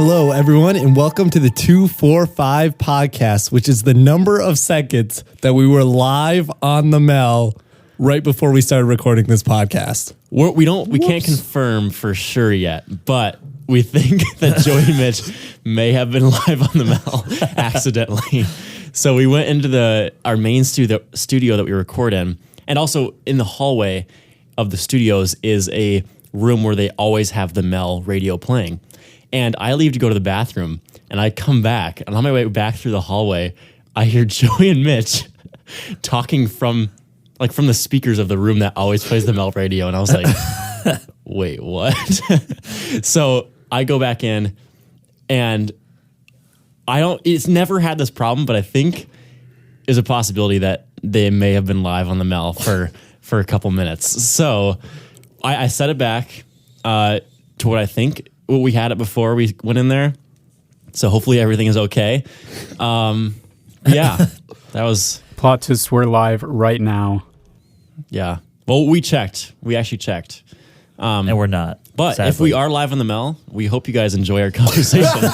Hello, everyone, and welcome to the 245 podcast, which is the number of seconds that we were live on the Mel right before we started recording this podcast. We can't confirm for sure yet, but we think that Joey and Mitch may have been live on the Mel accidentally. So we went into our main studio that we record in, and also in the hallway of the studios is a room where they always have the Mel radio playing. And I leave to go to the bathroom, and I come back, and on my way back through the hallway, I hear Joey and Mitch talking from the speakers of the room that always plays the Mel radio, and I was like, wait, what? So I go back in, and it's never had this problem, but I think there's a possibility that they may have been live on the Mel for a couple minutes. So I set it back to what I think we had it before we went in there. So hopefully everything is okay. Yeah, that was... Plot twist, we're live right now. Yeah. Well, we checked. We actually checked. And we're not. But sadly. If we are live on the Mel, we hope you guys enjoy our conversation.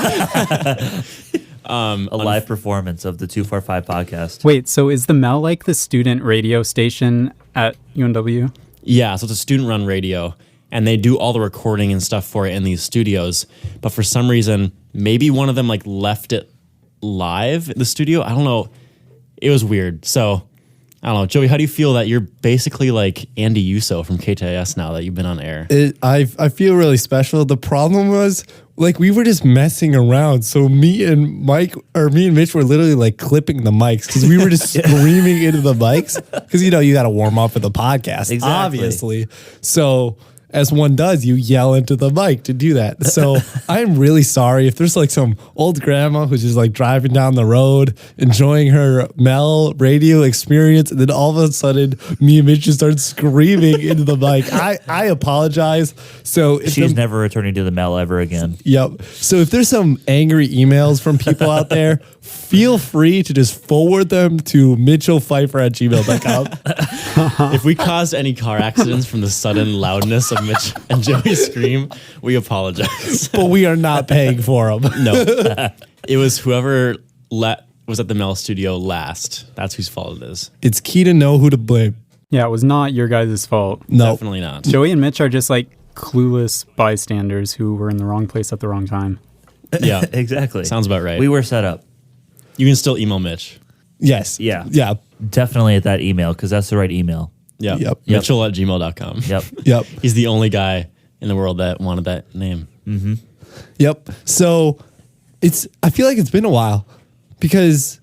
A live performance of the 245 podcast. Wait, so is the Mel like the student radio station at UNW? Yeah, so it's a student-run radio, and they do all the recording and stuff for it in these studios. But for some reason, maybe one of them left it live in the studio. I don't know. It was weird. So I don't know. Joey, how do you feel that you're basically like Andy Uso from KTIS now that you've been on air? I feel really special. The problem was, we were just messing around. So me and Mitch were literally clipping the mics because we were just screaming into the mics because, you got to warm up for the podcast, exactly. Obviously. So as one does, you yell into the mic to do that. So I'm really sorry if there's some old grandma who's just driving down the road, enjoying her Mel radio experience, and then all of a sudden, me and Mitch just start screaming into the mic. I apologize. So if she's never returning to the Mel ever again. Yep. So if there's some angry emails from people out there, feel free to just forward them to mitchellpfeiffer@gmail.com. If we caused any car accidents from the sudden loudness of Mitch and Joey's scream, we apologize. But we are not paying for them. No. It was whoever was at the Mel studio last. That's whose fault it is. It's key to know who to blame. Yeah, it was not your guys' fault. No. Definitely not. Joey and Mitch are just clueless bystanders who were in the wrong place at the wrong time. Yeah. Exactly. Sounds about right. We were set up. You can still email Mitch. Yes. Yeah. Yeah. Definitely at that email because that's the right email. Yeah. Yep. Mitchell@gmail.com. Yep. Yep. He's the only guy in the world that wanted that name. Mm-hmm. Yep. So I feel like it's been a while because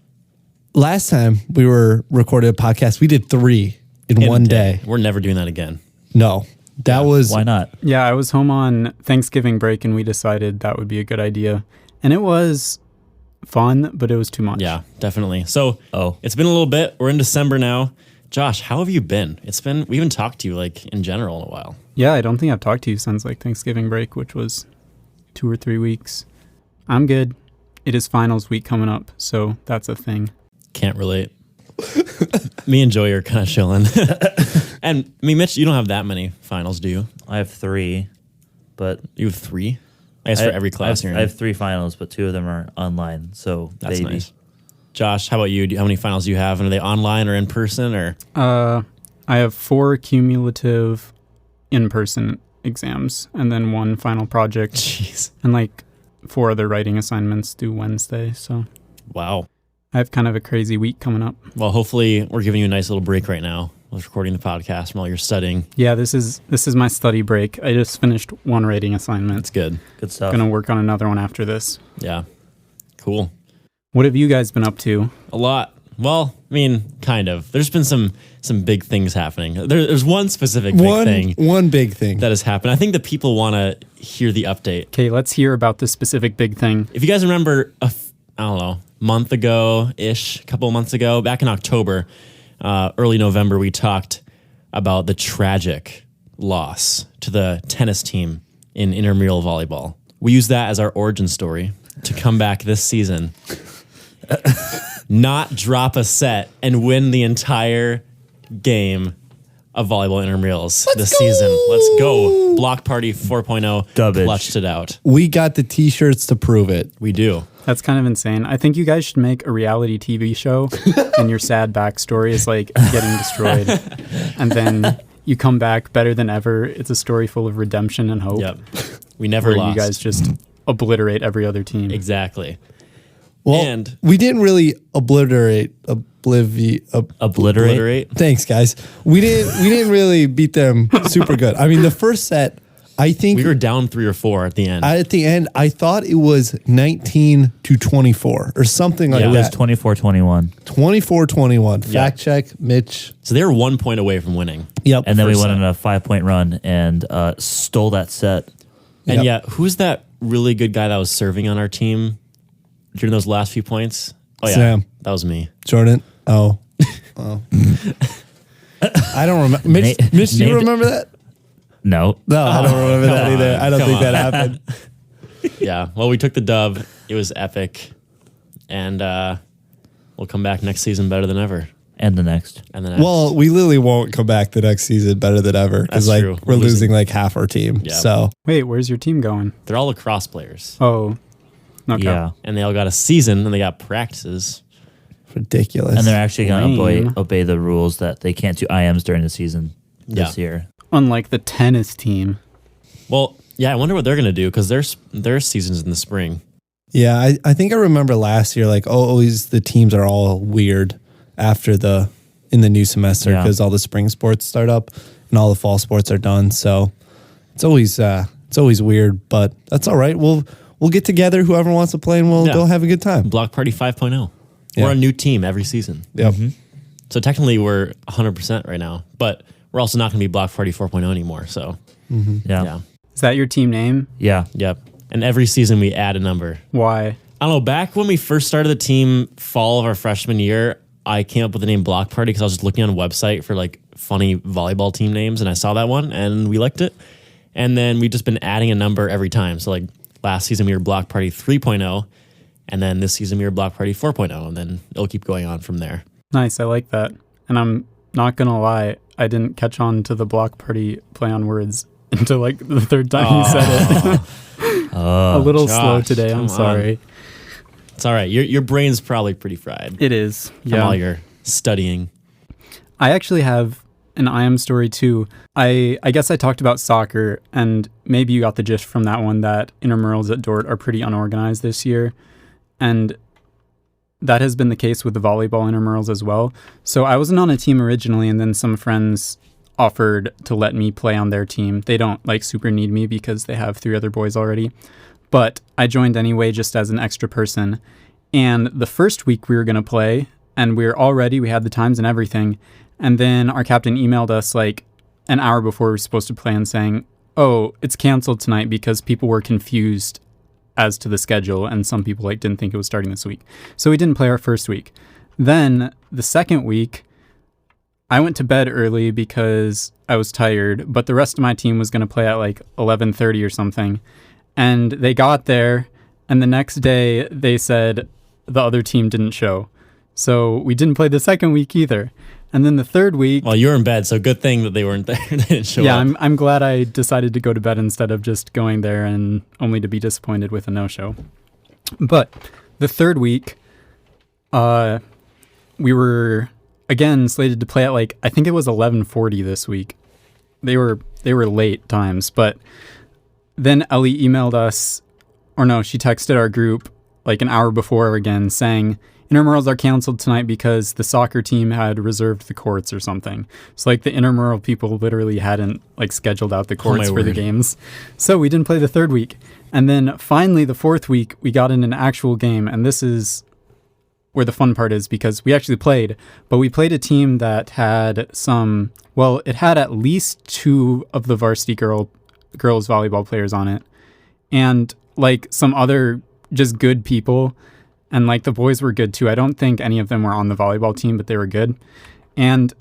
last time we were recording a podcast, we did 3 in one day. We're never doing that again. No. That was... Why not? Yeah, I was home on Thanksgiving break and we decided that would be a good idea. And it was fun, but it was too much. Yeah, definitely. So it's been a little bit. We're in December now. Josh, how have you been? We haven't talked to you in general in a while. Yeah, I don't think I've talked to you since Thanksgiving break, which was 2 or 3 weeks. I'm good. It is finals week coming up, so that's a thing. Can't relate. Me and Joey are kind of chilling. And Mitch, you don't have that many finals, do you? I have 3, but... You have 3? I guess for every class you're in. I have 3 finals, but 2 of them are online, so that's nice. Josh, how about you? How many finals do you have? And are they online or in person? Or I have 4 cumulative in-person exams and then 1 final project. Jeez. And 4 other writing assignments due Wednesday. So wow. I have kind of a crazy week coming up. Well, hopefully we're giving you a nice little break right now with recording the podcast from all your studying. Yeah, this is my study break. I just finished 1 writing assignment. That's good. Good stuff. Gonna work on another one after this. Yeah. Cool. What have you guys been up to? A lot. Well, kind of. There's been some big things happening. There's one specific big thing. One big thing. That has happened. I think the people want to hear the update. Okay, let's hear about this specific big thing. If you guys remember, I don't know, month ago-ish, a couple of months ago, back in October, early November, we talked about the tragic loss to the tennis team in intramural volleyball. We used that as our origin story to come back this season, not drop a set, and win the entire game of volleyball intramurals this season. Let's go. Block Party 4.0 Dubbage. clutched it out. We got the t-shirts to prove it. We do. That's kind of insane. I think you guys should make a reality TV show and your sad backstory is like getting destroyed. And then you come back better than ever. It's a story full of redemption and hope. Yep. We never where lost. you guys just obliterate every other team. Exactly. Well, And- we didn't really obliterate. Thanks, guys. We didn't really beat them super good. I mean, the first set, I think We were down 3 or 4 at the end. at the end, I thought it was 19-24 or something like Yeah. It was that. 24-21. 24-21. Yeah. Fact check, Mitch. so they were 1 point away from winning. Yep. And then we First went set. on a 5-point run and stole that set. And Yep. yeah, who's that really good guy that was serving on our team during those last few points? Oh yeah, Sam. that was me. Jordan. Oh. I don't remember. Mitch, Na- Mitch, do you named- remember that? No. No, I don't remember that come either. on, I don't come think that on. happened. Yeah, well, we took the dub. It was epic, and we'll come back next season better than ever. And the next. And then Well, we literally won't come back the next season better than ever because That's like true. we're We're losing losing. like half our team. Yeah. So Wait, where's your team going? they're all lacrosse players, Oh, okay. Yeah. and they all got a season and they got practices. ridiculous. And they're actually going Lame. to obey the rules that they can't do IMs during the season this year. Unlike the tennis team. Well, yeah, I wonder what they're gonna do because their season's in the spring. Yeah, I think I remember last year, like, always the teams are all weird after in the new semester Yeah. because all the spring sports start up and all the fall sports are done. So it's always weird, but that's all right. We'll get together, whoever wants to play, and we'll Yeah. go have a good time. Block Party 5.0. Yeah. We're a new team every season. Yep. So technically we're 100% right now, but we're also not going to be Block Party 4.0 anymore. So yeah. Is that your team name? Yeah. Yep. And every season we add a number. Why? I don't know, back when we first started the team fall of our freshman year, I came up with the name Block Party because I was just looking on a website for like funny volleyball team names and I saw that one and we liked it. And then we've just been adding a number every time. So like last season we were Block Party 3.0 and then this season we were Block Party 4.0 and then it'll keep going on from there. Nice, I like that. And I'm not going to lie, I didn't catch on to the block party play on words until like the third time you said it. A little Josh, slow today, come I'm sorry. It's all right. Your brain's probably pretty fried It is. from all your studying. I actually have an IM story too. I guess I talked about soccer, and maybe you got the gist from that one that intramurals at Dort are pretty unorganized this year. And that has been the case with the volleyball intramurals as well. So I wasn't on a team originally, and then some friends offered to let me play on their team. They don't like super need me because they have 3 other boys already. But I joined anyway just as an extra person. And the first week we were going to play, and we had the times and everything. And then our captain emailed us like an hour before we were supposed to play and saying, oh, it's canceled tonight because people were confused as to the schedule and some people like didn't think it was starting this week. So we didn't play our first week. Then the second week, I went to bed early because I was tired, but the rest of my team was going to play at like 11:30 or something. And they got there, and the next day they said the other team didn't show. So we didn't play the second week either. And then the third week... Well, you were in bed, so good thing that they weren't there. They didn't show yeah, up. I'm glad I decided to go to bed instead of just going there and only to be disappointed with a no-show. But the third week, we were again slated to play at like, I think it was 11:40 this week. They were late times, but then Ellie emailed us, or no, she texted our group like an hour before again saying, intramurals are canceled tonight because the soccer team had reserved the courts or something. So like the intramural people literally hadn't like scheduled out the courts for the word. games. So we didn't play the third week. And then finally the fourth week we got in an actual game, and this is where the fun part is because we actually played, but we played a team that had it had at least 2 of the varsity girls volleyball players on it and like some other just good people. And like the boys were good too. I don't think any of them were on the volleyball team, but they were good. And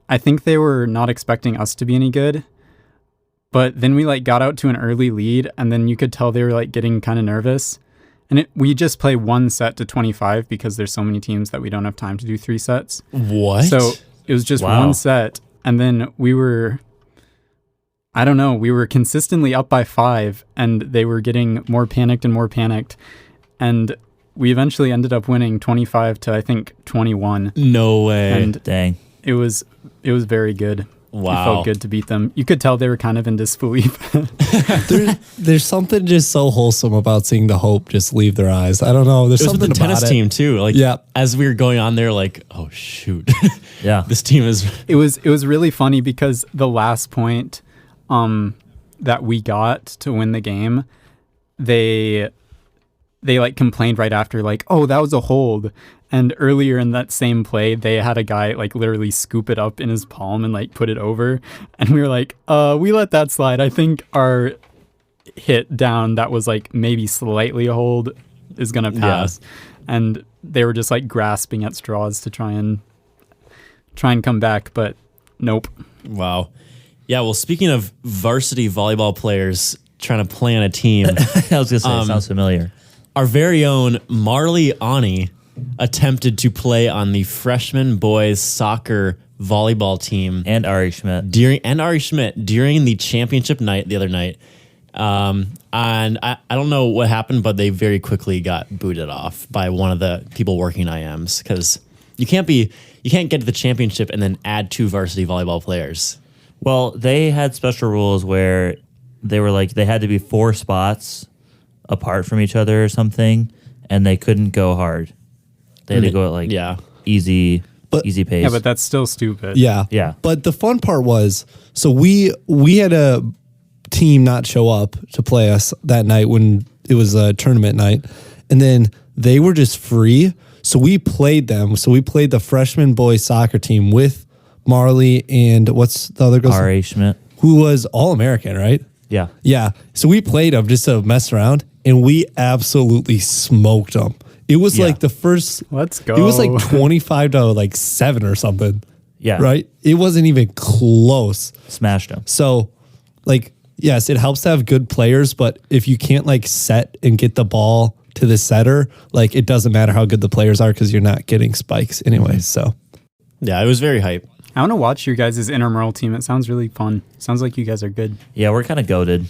I think they were not expecting us to be any good. But then we like got out to an early lead, and then you could tell they were like getting kind of nervous. And we just play 1 set to 25 because there's so many teams that we don't have time to do 3 sets. What? So it was just Wow. 1 set. And then we were consistently up by 5, and they were getting more panicked and more panicked. And we eventually ended up winning 25 to, I think, 21. No way. And Dang. it was very good. Wow. It felt good to beat them. You could tell they were kind of in disbelief. There's something just so wholesome about seeing the hope just leave their eyes. I don't know. There's It was something with the about tennis it. team too. Like, Yeah. as we were going on there, like, oh shoot, Yeah. this team is. It was really funny because the last point that we got to win the game, they like complained right after, like, oh, that was a hold. And earlier in that same play, they had a guy like literally scoop it up in his palm and like put it over. And we were like, we let that slide. I think our hit down that was like maybe slightly a hold is gonna pass. And they were just like grasping at straws to try and come back, but nope. Wow. Yeah. Well, speaking of varsity volleyball players trying to play on a team, I was going to say, it sounds familiar. our very own Marley Ani attempted to play on the freshman boys soccer volleyball team And Ari Schmidt. during the championship night the other night. And I don't know what happened, but they very quickly got booted off by one of the people working IMs, because you can't get to the championship and then add 2 varsity volleyball players. Well, they had special rules where they were like, they had to be 4 spots apart from each other or something, and they couldn't go hard. They had to go at like easy pace. Yeah, but that's still stupid. Yeah. Yeah. But the fun part was, so we had a team not show up to play us that night when it was a tournament night. And then they were just free. So we played them. So we played the freshman boys soccer team with Marley and what's the other girl? Ari Schmidt. Who was All-American, right? Yeah. Yeah. So we played them just to mess around, and we absolutely smoked them. It was like the first. Let's go. It was like 25 to like 7 or something. Yeah. Right? It wasn't even close. Smashed them. So, like, yes, it helps to have good players, but if you can't like set and get the ball to the setter, like it doesn't matter how good the players are because you're not getting spikes anyway. So, Yeah, it was very hype. I want to watch your guys' intramural team. It sounds really fun. Sounds like you guys are good. Yeah, we're kind of goated.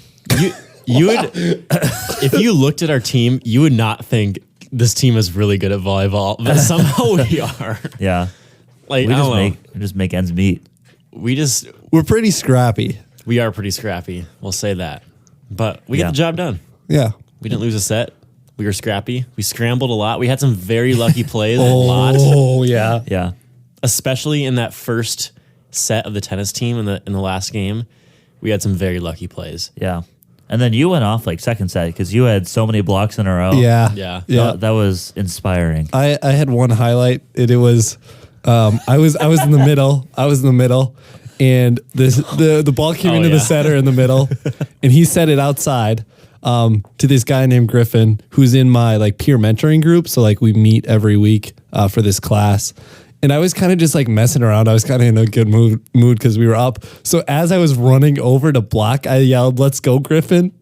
You would, if you looked at our team, you would not think this team is really good at volleyball, but somehow we are. Yeah. Like, We I just don't know. just make ends meet. we're pretty scrappy. We are pretty scrappy. We'll say that. But we Yeah. get the job done. Yeah. We didn't lose a set. We were scrappy. We scrambled a lot. We had some very lucky plays, a lot, Oh, yeah. Yeah. especially in that first set of the tennis team in the last game. We had some very lucky plays. Yeah. And then you went off like second set because you had so many blocks in a row. Yeah. Yeah. Yeah. That was inspiring. I had one highlight, and it was I was in the middle. I was in the middle, and the ball came into the setter in the middle, and he set it outside to this guy named Griffin, who's in my like peer mentoring group. So like we meet every week for this class. And I was kind of just like messing around. I was kind of in a good mood because we were up. So as I was running over to block, I yelled, "Let's go, Griffin."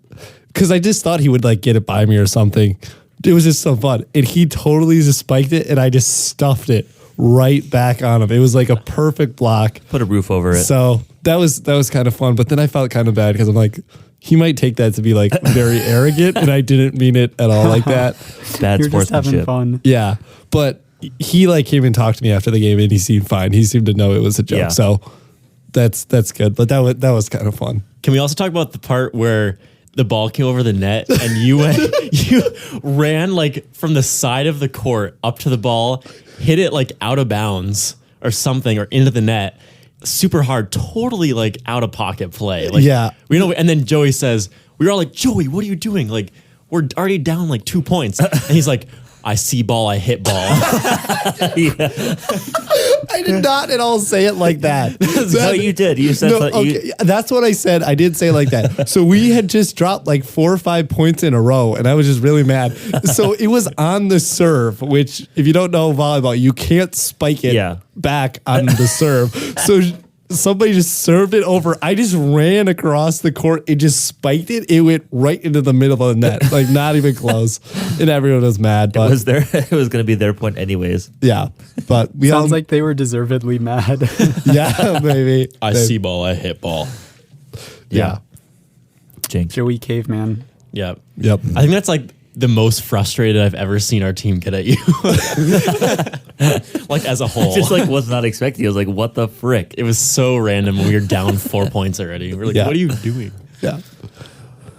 Because I just thought he would like get it by me or something. It was just so fun. And he totally just spiked it, and I just stuffed it right back on him. It was like a perfect block. Put a roof over it. So that was kind of fun. But then I felt kind of bad because I'm like, he might take that to be like very arrogant, and I didn't mean it at all like that. Bad You're just having sportsmanship. fun. Yeah. But he like came and talked to me after the game, and he seemed fine. He seemed to know it was a joke. Yeah. So that's good. But that was kind of fun. Can we also talk about the part where the ball came over the net and you ran like from the side of the court up to the ball, hit it like out of bounds or something or into the net, super hard, totally like out of pocket play. Like, Yeah. we know. And then Joey says, we were all like, "Joey, what are you doing? Like, we're already down like 2 points." And he's like, "I see ball, I hit ball." I did not at all say it like that. No, you did. You said No, that okay, that's what I said. I did say it like that. So we had just dropped like 4 or 5 points in a row, and I was just really mad. So it was on the serve, which if you don't know volleyball, you can't spike it back on the serve. somebody just served it over. I just ran across the court. It just spiked it. It went right into the middle of the net, like not even close. And everyone was mad. But It was going to be their point anyways. yeah, but we Sounds like they were deservedly mad. yeah, maybe. I see ball, I hit ball. Yeah. Jinx. Joey Caveman. Yep. Yep. I think that's like the most frustrated I've ever seen our team get at you. Like as a whole. Just like was not expecting. I was like, what the frick? It was so random when we were down 4 points already. We're like, Yeah. what are you doing? Yeah.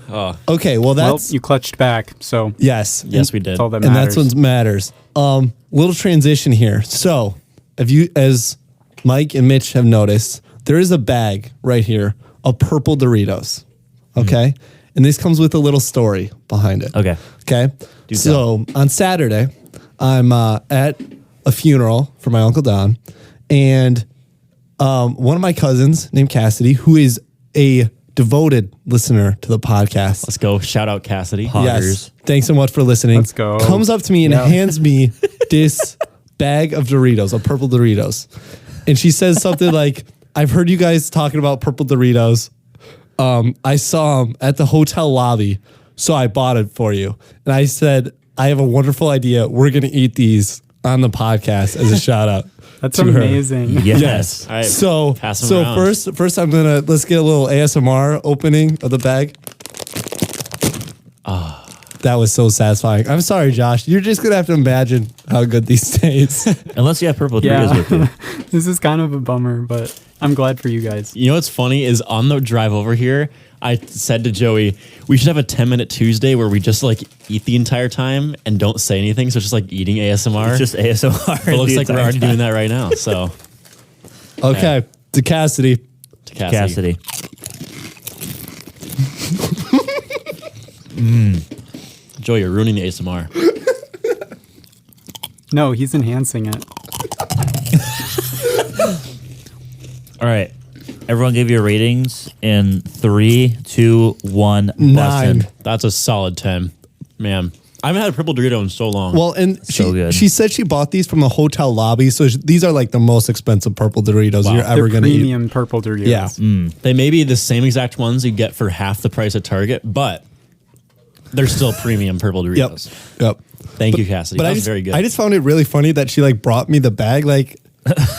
Oh, Okay. Well, Well, that's you clutched back, so yes. yes, we did. that's all that And matters. that's what matters. Little transition here. So, as Mike and Mitch have noticed, there is a bag right here of purple Doritos. Okay, and this comes with a little story behind it. Okay. Okay. So on Saturday, I'm at a funeral for my Uncle Don, and one of my cousins named Cassidy, who is a devoted listener to the podcast. Let's go. Shout out Cassidy. Yes. Thanks so much for listening. Let's go. Comes up to me and Yeah. hands me this bag of Doritos, of purple Doritos. And she says something like, I've heard you guys talking about purple Doritos. I saw them at the hotel lobby, so I bought it for you. And I said, I have a wonderful idea. We're going to eat these on the podcast as a shout out. That's to her. amazing. Yes. All right. So, Pass 'em around. first I'm let's get a little ASMR opening of the bag. That was so satisfying. I'm sorry, Josh. You're just gonna have to imagine how good these taste. Unless you have purple Doritos with you. Yeah. This is kind of a bummer, but I'm glad for you guys. You know what's funny is on the drive over here, I said to Joey, we should have a 10-minute Tuesday where we just like eat the entire time and don't say anything. So it's just like eating ASMR. It's just ASMR. But it looks the like we're entire already time. doing that right now. So Okay, to Cassidy. to Cassidy. Joey, you're ruining the ASMR. No, he's enhancing it. All right. Everyone give your ratings in 3, 2, 1. 9. Boston. That's a solid 10. Man, I haven't had a purple Dorito in so long. Well, and So good. she said she bought these from a hotel lobby, so these are like the most expensive purple Doritos you're ever They're gonna eat. premium purple Doritos. Yeah. They may be the same exact ones you get for half the price at Target, but they're still premium purple Yep. Doritos. Yep. Thank you, Cassidy. But That was very good. I just found it really funny that she like brought me the bag. Like,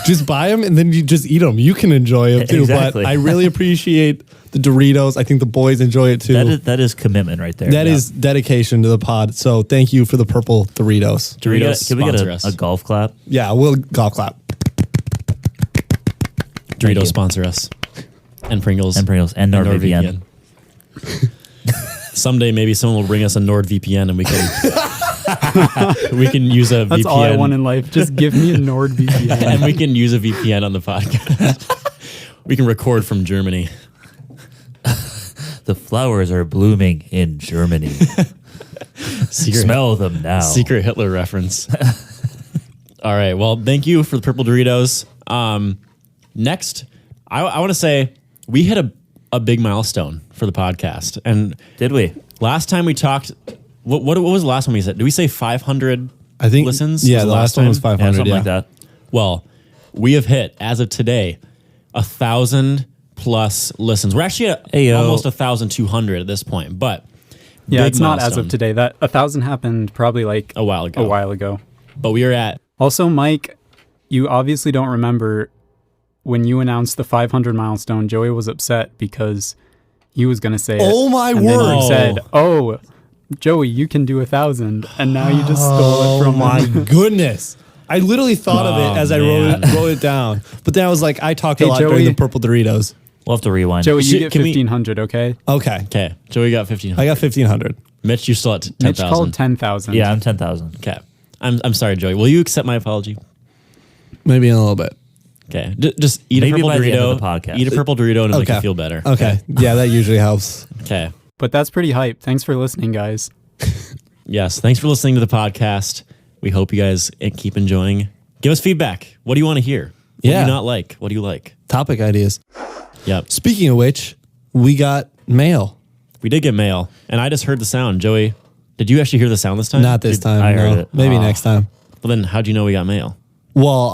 just buy them and then you just eat them. You can enjoy them too. Exactly. But I really appreciate the Doritos. I think the boys enjoy it too. That is commitment right there. That is dedication to the pod. So thank you for the purple Doritos. Can we get, Doritos can we get sponsor us. a golf clap? Yeah, we'll golf clap. Doritos you. sponsor us. And Pringles. And Pringles and NordVPN. Someday maybe someone will bring us a NordVPN and we can use a That's VPN. all I want in life. Just give me a NordVPN. And we can use a VPN on the podcast. We can record from Germany. The flowers are blooming in Germany. Smell them now. Secret Hitler reference. All right. Well, thank you for the purple Doritos. Next, I want to say we hit a big milestone for the podcast. And Did we? last time we talked, what was the last one we said? Did we say 500 I think listens? Yeah, the last one was time? 500. Something Yeah, like that. Well, we have hit, as of today, 1,000 plus listens. We're actually at Ayo. almost 1,200 at this point, but Yeah, big it's not as milestone. of today. That 1,000 happened probably like A while ago. A while ago. But we are at Also, Mike, you obviously don't remember when you announced the 500 milestone. Joey was upset because he was going to say it. Oh, my and then word. you said, "Oh, Joey, you can do 1,000," and now you just stole Oh it from my him. goodness. I literally thought of it as I man. wrote it down. But then I was like, I talked a Hey, lot during Joey. the purple Doritos. We'll have to rewind. Joey, you Shit, get can we- 1,500, okay? Okay. okay. Joey got 1,500. I got 1,500. Mitch, you still at Mitch called 10,000. 10,000. Yeah, I'm 10,000. Okay. I'm sorry, Joey. Will you accept my apology? Maybe in a little bit. Okay. Just eat Maybe a purple by the end Dorito. of the podcast. Eat a purple Dorito and it'll make Okay. you feel better. Okay. Yeah, that usually helps. Okay. But that's pretty hype. Thanks for listening, guys. Yes. Thanks for listening to the podcast. We hope you guys keep enjoying. Give us feedback. What do you want to hear? What do Yeah. you not like? What do you like? Topic ideas. Yep. Speaking of which, we got mail. We did get mail, and I just heard the sound. Joey, did you actually hear the sound this time? Not this time. I heard no. it. Maybe next time. Well, then how'd you know we got mail? Well,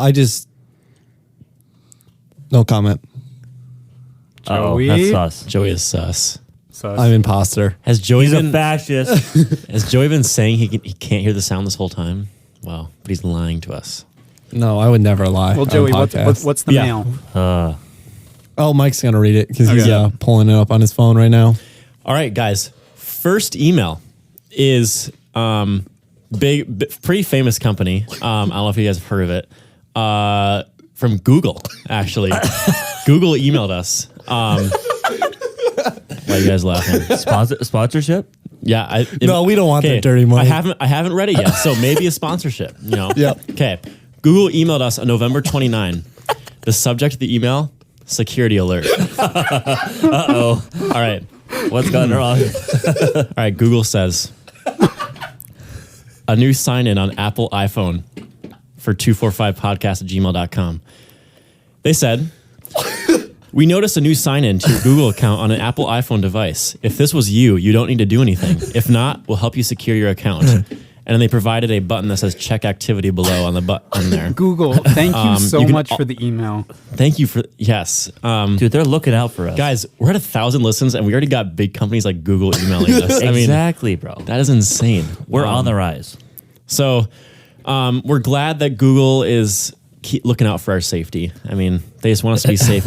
no comment. Oh, Joey? that's sus. Joey is sus. Sus. I'm imposter. Has Joey He's a been fascist. has Joey been saying he can't hear the sound this whole time? Wow, but he's lying to us. No, I would never lie. Well, on Joey, a what's podcast. the Yeah. mail? Oh, Mike's gonna read it because he's Okay. pulling it up on his phone right now. All right, guys. First email is pretty famous company. I don't know if you guys have heard of it. From Google, actually. Google emailed us. Why are you guys laughing? Sponsorship? Yeah, No, we don't want that dirty money. I haven't read it yet, so maybe a sponsorship. You know. Yep. Okay. Google emailed us on November 29. The subject of the email: security alert. Uh-oh. All right. What's gone wrong? All right. Google says a new sign in on Apple iPhone for 245podcast@gmail.com. They said, we noticed a new sign in to your Google account on an Apple iPhone device. If this was you, you don't need to do anything. If not, we'll help you secure your account. And then they provided a button that says check activity below on the button there. Google, thank you so you can much for the email. Thank you for, yes. Dude, they're looking out for us. Guys, we're at 1,000 listens and we already got big companies like Google emailing us. I mean, Exactly, bro. that is insane. We're on the rise. So we're glad that Google is looking out for our safety. I mean, they just want us to be safe.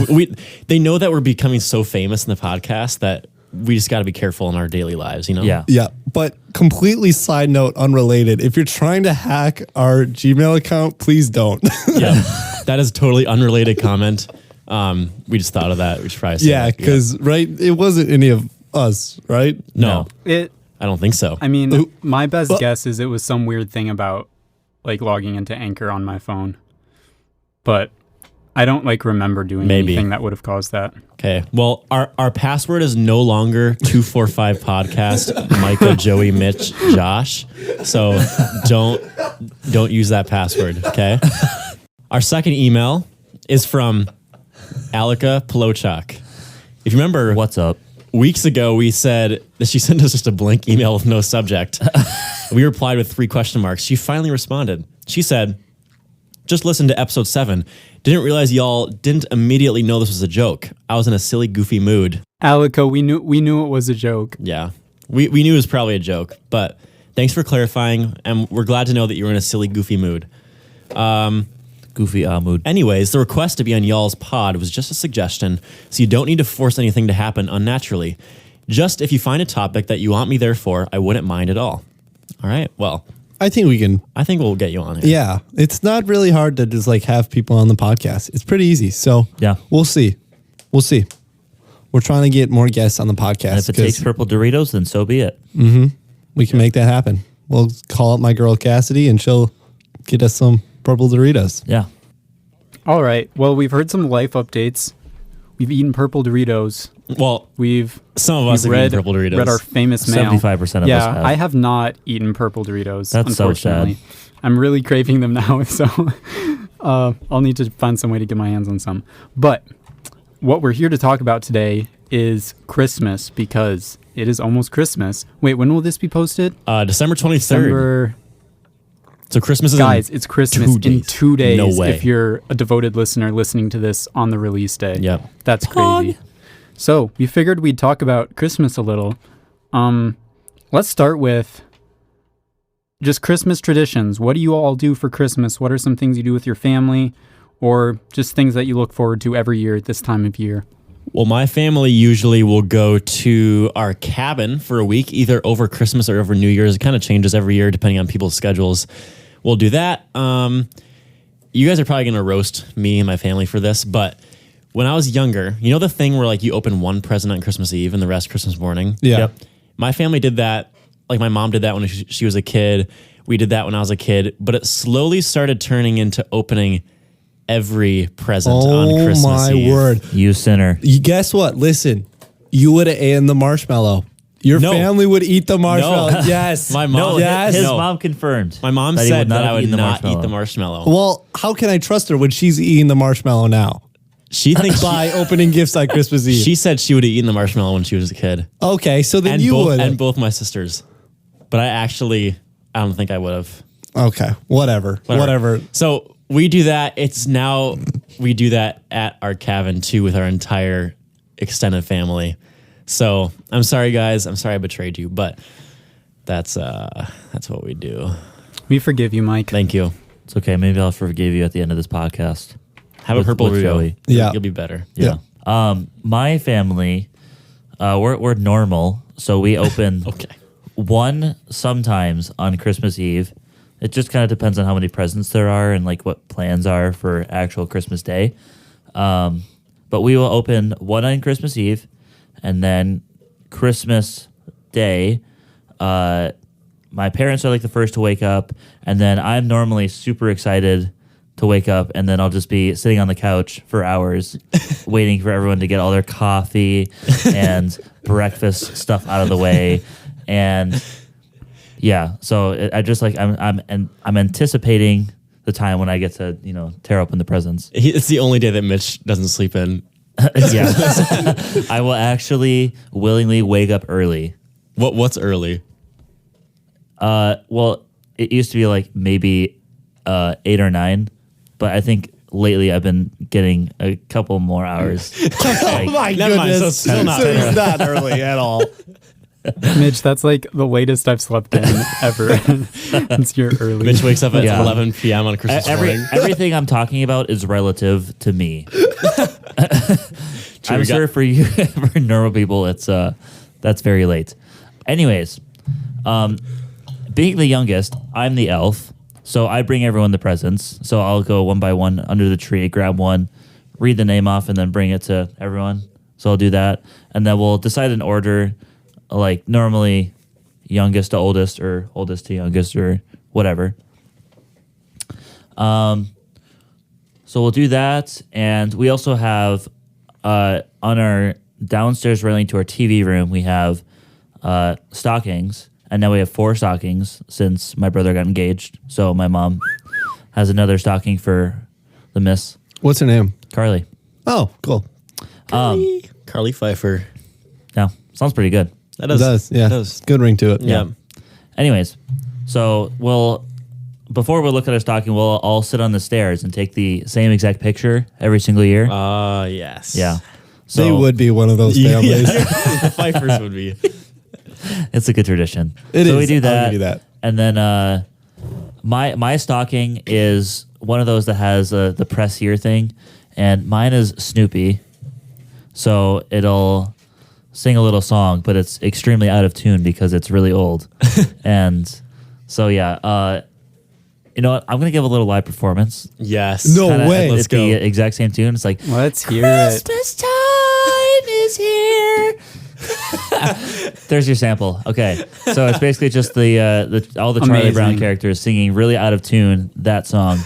They know that we're becoming so famous in the podcast that we just got to be careful in our daily lives, you know? Yeah. Yeah, but completely side note, unrelated. If you're trying to hack our Gmail account, please don't. Yeah. That is a totally unrelated comment. We just thought of that. We should probably say Yeah, that. because right, it wasn't any of us, right? No, It. I don't think so. I mean, Ooh. my best guess is it was some weird thing about like logging into Anchor on my phone, but I don't like remember doing Maybe. anything that would have caused that. Okay. Well, our password is no longer 245 podcast, Micah, Joey, Mitch, Josh. So don't use that password. Okay. Our second email is from Alika Polochak. If you remember, What's up? weeks ago we said that she sent us just a blank email with no subject. We replied with 3 question marks. She finally responded. She said, just listened to episode 7. Didn't realize y'all didn't immediately know this was a joke. I was in a silly, goofy mood. Alico, we knew it was a joke. Yeah. We knew it was probably a joke, but thanks for clarifying, and we're glad to know that you were in a silly, goofy mood. Goofy mood. Anyways, the request to be on y'all's pod was just a suggestion, so you don't need to force anything to happen unnaturally. Just if you find a topic that you want me there for, I wouldn't mind at all. All right, well, I think we can. I think we'll get you on here. Yeah, it's not really hard to just like have people on the podcast. It's pretty easy. So Yeah. we'll see. We'll see. We're trying to get more guests on the podcast. And if it takes purple Doritos, then so be it. we can make that happen. We'll call up my girl Cassidy and she'll get us some purple Doritos. Yeah. All right. Well, we've heard some life updates. We've eaten purple Doritos. Well, We've some of us have read eaten purple Doritos. read our famous mail. 75% of us Yeah, have. I have not eaten purple Doritos. That's so sad. unfortunately. I'm really craving them now, so I'll need to find some way to get my hands on some. But what we're here to talk about today is Christmas because it is almost Christmas. Wait, when will this be posted? December 23rd. December. So Christmas is Guys, it's Christmas 2 days. in 2 days. No way. If you're a devoted listener listening to this on the release day. Yep. That's crazy. So we figured we'd talk about Christmas a little. Let's start with just Christmas traditions. What do you all do for Christmas? What are some things you do with your family, or just things that you look forward to every year at this time of year? Well, my family usually will go to our cabin for a week, either over Christmas or over New Year's. It kind of changes every year depending on people's schedules. We'll do that. You guys are probably going to roast me and my family for this, but when I was younger, you know the thing where like you open one present on Christmas Eve and the rest Christmas morning? Yeah. Yep. My family did that. Like my mom did that when she was a kid. We did that when I was a kid, but it slowly started turning into opening every present on Oh Christmas my Eve. word. You sinner. You guess what? Listen, you would have eaten the marshmallow. Your No. family would eat the marshmallow. No. Yes. My No, mom, Yes. his No. mom confirmed. My mom that he said that I have would eaten not eat the marshmallow. marshmallow. Well, how can I trust her when she's eating the marshmallow now? She thinks By opening gifts on Christmas Eve. she said she would have eaten the marshmallow when she was a kid, Okay, so then and you both would. and both my sisters. But I don't think I would have. Okay, whatever. Whatever. So we do that. We do that at our cabin too with our entire extended family. So I'm sorry, guys. I'm sorry I betrayed you, but that's what we do. We forgive you, Mike. Thank you. It's okay. Maybe I'll forgive you at the end of this podcast. Have a purple with Rio. Joey. Yeah. You'll be better. Yeah. My family, we're normal, so we open Okay. one sometimes on Christmas Eve. It just kind of depends on how many presents there are and like what plans are for actual Christmas Day. But we will open one on Christmas Eve, and then Christmas Day. My parents are like the first to wake up, and then I'm normally super excited to wake up, and then I'll just be sitting on the couch for hours waiting for everyone to get all their coffee and breakfast stuff out of the way. And yeah, so I just like I'm anticipating the time when I get to, tear open the presents. It's the only day that Mitch doesn't sleep in. Yeah. I will actually willingly wake up early. What's early? Well, it used to be like maybe 8 or 9, but I think lately I've been getting a couple more hours. Oh my Never mind, so it's still not So it's not early at all. Mitch, that's like the latest I've slept in ever. It's your early. Mitch wakes up at Yeah. 11 p.m. on Christmas morning. Everything I'm talking about is relative to me. I'm we sure for you, for normal people, that's very late. Anyways, being the youngest, I'm the elf, so I bring everyone the presents. So I'll go one by one under the tree, grab one, read the name off, and then bring it to everyone. So I'll do that, and then we'll decide an order, like normally youngest to oldest or oldest to youngest or whatever. So we'll do that, and we also have on our downstairs railing to our TV room, we have stockings, and now we have 4 stockings since my brother got engaged. So my mom has another stocking for the miss What's her name? Carly. Oh, cool. Carly Pfeiffer. Yeah, sounds pretty good. That It does. Yeah. It does. Good ring to it. Yeah. Anyways, so before we look at our stocking, we'll all sit on the stairs and take the same exact picture every single year. Yes. Yeah. So They would be one of those families. The Pfeiffers would be. It's a good tradition. It so is. we do I'll that. give you that. And then my stocking is one of those that has the press here thing, and mine is Snoopy. So it'll sing a little song, but it's extremely out of tune because it's really old. And so yeah, you know what? I'm gonna give a little live performance. Yes. No Kinda way. It's the exact same tune. It's like Let's hear it. Christmas time is here. There's your sample. Okay, so it's basically just the all the Charlie Amazing. Brown characters singing really out of tune that song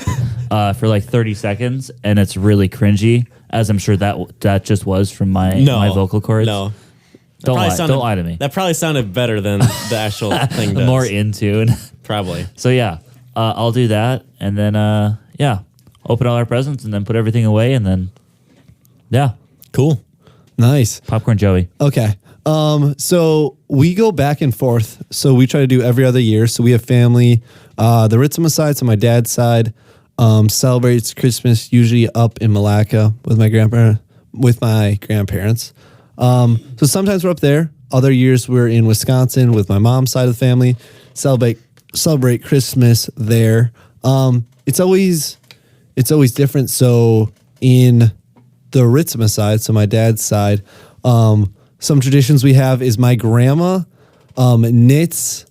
for like 30 seconds, and it's really cringy, as I'm sure that just was from my vocal cords. No. Don't lie. Sounded, Don't lie to me. That probably sounded better than the actual thing does. More in tune. Probably. So yeah, I'll do that, and then open all our presents, and then put everything away, and then Cool. Nice. popcorn Joey. Okay. So we go back and forth. So we try to do every other year. So we have family, the Ritzema side, so my dad's side, celebrates Christmas usually up in Malacca with my grandparents. So sometimes we're up there. Other years we're in Wisconsin with my mom's side of the family, celebrate Christmas there. It's always different. So in the Ritzema side, so my dad's side, some traditions we have is my grandma knits.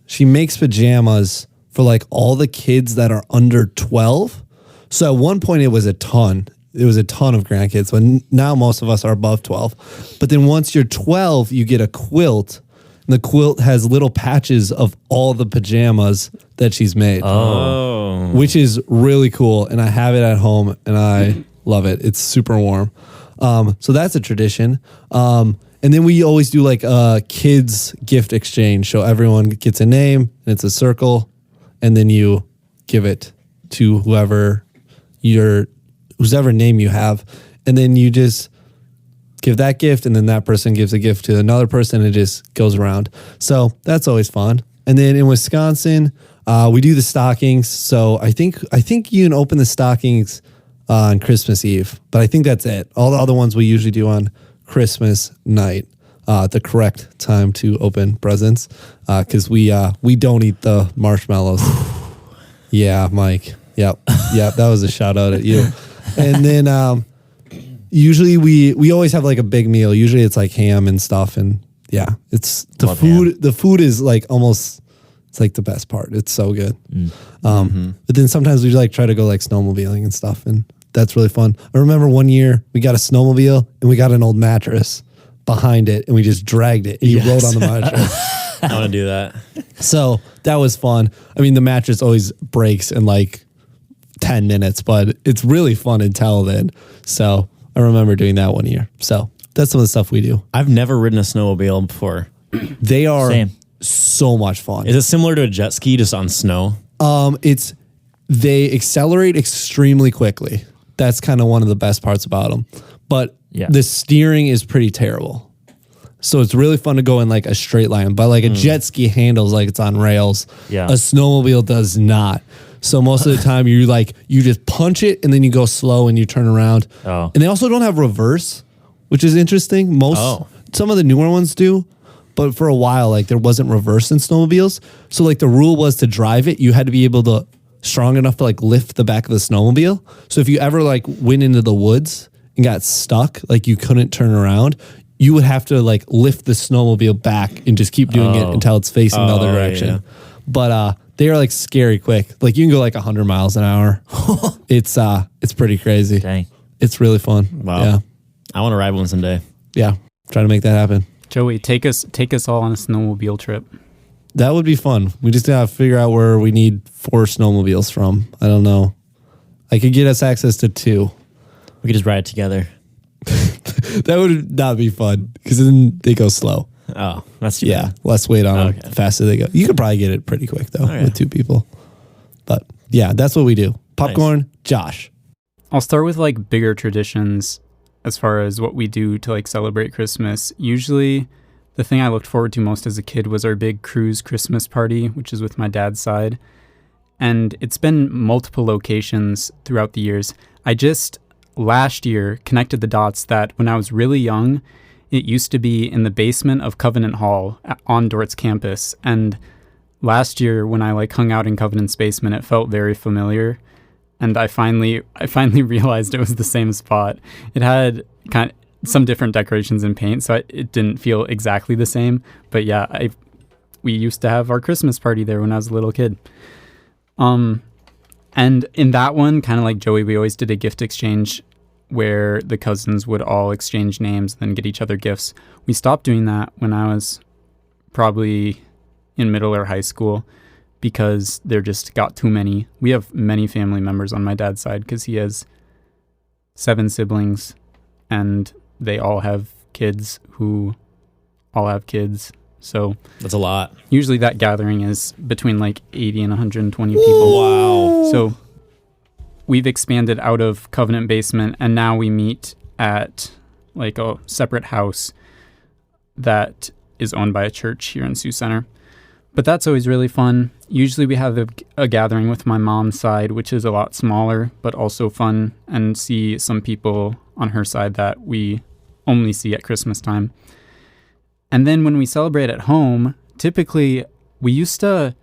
She makes pajamas for like all the kids that are under 12. So at one point it was a ton. It was a ton of grandkids, but now most of us are above 12. But then once you're 12, you get a quilt. And the quilt has little patches of all the pajamas that she's made. Oh. Which is really cool. And I have it at home and I love it. It's super warm. So that's a tradition. And then we always do like a kids gift exchange. So everyone gets a name and it's a circle. And then you give it to whoever name you have. And then you just give that gift. And then that person gives a gift to another person. And it just goes around. So that's always fun. And then in Wisconsin, we do the stockings. So I think you can open the stockings on Christmas Eve. But I think that's it. All the other ones we usually do on Christmas night. The correct time to open presents, because we don't eat the marshmallows. Yeah, Mike. Yep. That was a shout out at you. And then usually we always have like a big meal. Usually it's like ham and stuff, and yeah, it's the Love food. ham. The food is like almost, it's like the best part. It's so good. But then sometimes we like try to go like snowmobiling and stuff, and that's really fun. I remember one year we got a snowmobile and we got an old mattress behind it, and we just dragged it, and you rode on the mattress. I want to do that. So that was fun. I mean, the mattress always breaks in like 10 minutes, but it's really fun until then. So I remember doing that one year. So that's some of the stuff we do. I've never ridden a snowmobile before. They are Same. so much fun. Is it similar to a jet ski just on snow? They accelerate extremely quickly. That's kind of one of the best parts about them. But the steering is pretty terrible. So it's really fun to go in like a straight line. But like a jet ski handles like it's on rails. Yeah. A snowmobile does not. So most of the time you just punch it and then you go slow and you turn around. Oh. And they also don't have reverse, which is interesting. Some of the newer ones do. But for a while, like there wasn't reverse in snowmobiles. So like the rule was to drive it, you had to be able to strong enough to like lift the back of the snowmobile. So if you ever like went into the woods and got stuck, like you couldn't turn around, you would have to like lift the snowmobile back and just keep doing it until it's facing the other direction. Yeah. But they are like scary quick. Like you can go like 100 miles an hour. It's pretty crazy. Dang. It's really fun. Wow. Yeah. I want to ride one someday. Yeah. Trying to make that happen. Joey, take us all on a snowmobile trip. That would be fun. We just gotta figure out where we need 4 snowmobiles from. I don't know. I could get us access to 2. We could just ride together. That would not be fun because then they go slow. Oh, that's too Yeah, bad. less weight on Okay. them. The faster they go. You could probably get it pretty quick though Okay. with 2 people. But yeah, that's what we do. Popcorn, Josh. I'll start with like bigger traditions as far as what we do to like celebrate Christmas. Usually the thing I looked forward to most as a kid was our big cruise Christmas party, which is with my dad's side. And it's been multiple locations throughout the years. I just last year connected the dots that when I was really young, it used to be in the basement of Covenant Hall on Dort's campus. And last year when I like hung out in Covenant's basement, it felt very familiar. And I finally realized it was the same spot. It had kind of some different decorations and paint, so it didn't feel exactly the same. But yeah, we used to have our Christmas party there when I was a little kid. And in that one, kind of like Joey, we always did a gift exchange where the cousins would all exchange names and then get each other gifts. We stopped doing that when I was probably in middle or high school because there just got too many. We have many family members on my dad's side because he has 7 siblings and they all have kids who all have kids. So That's a lot. usually that gathering is between like 80 and 120 people. Wow. So we've expanded out of Covenant Basement and now we meet at like a separate house that is owned by a church here in Sioux Center. But that's always really fun. Usually we have a gathering with my mom's side, which is a lot smaller, but also fun, and see some people on her side that we only see at Christmas time. And then when we celebrate at home, typically we used to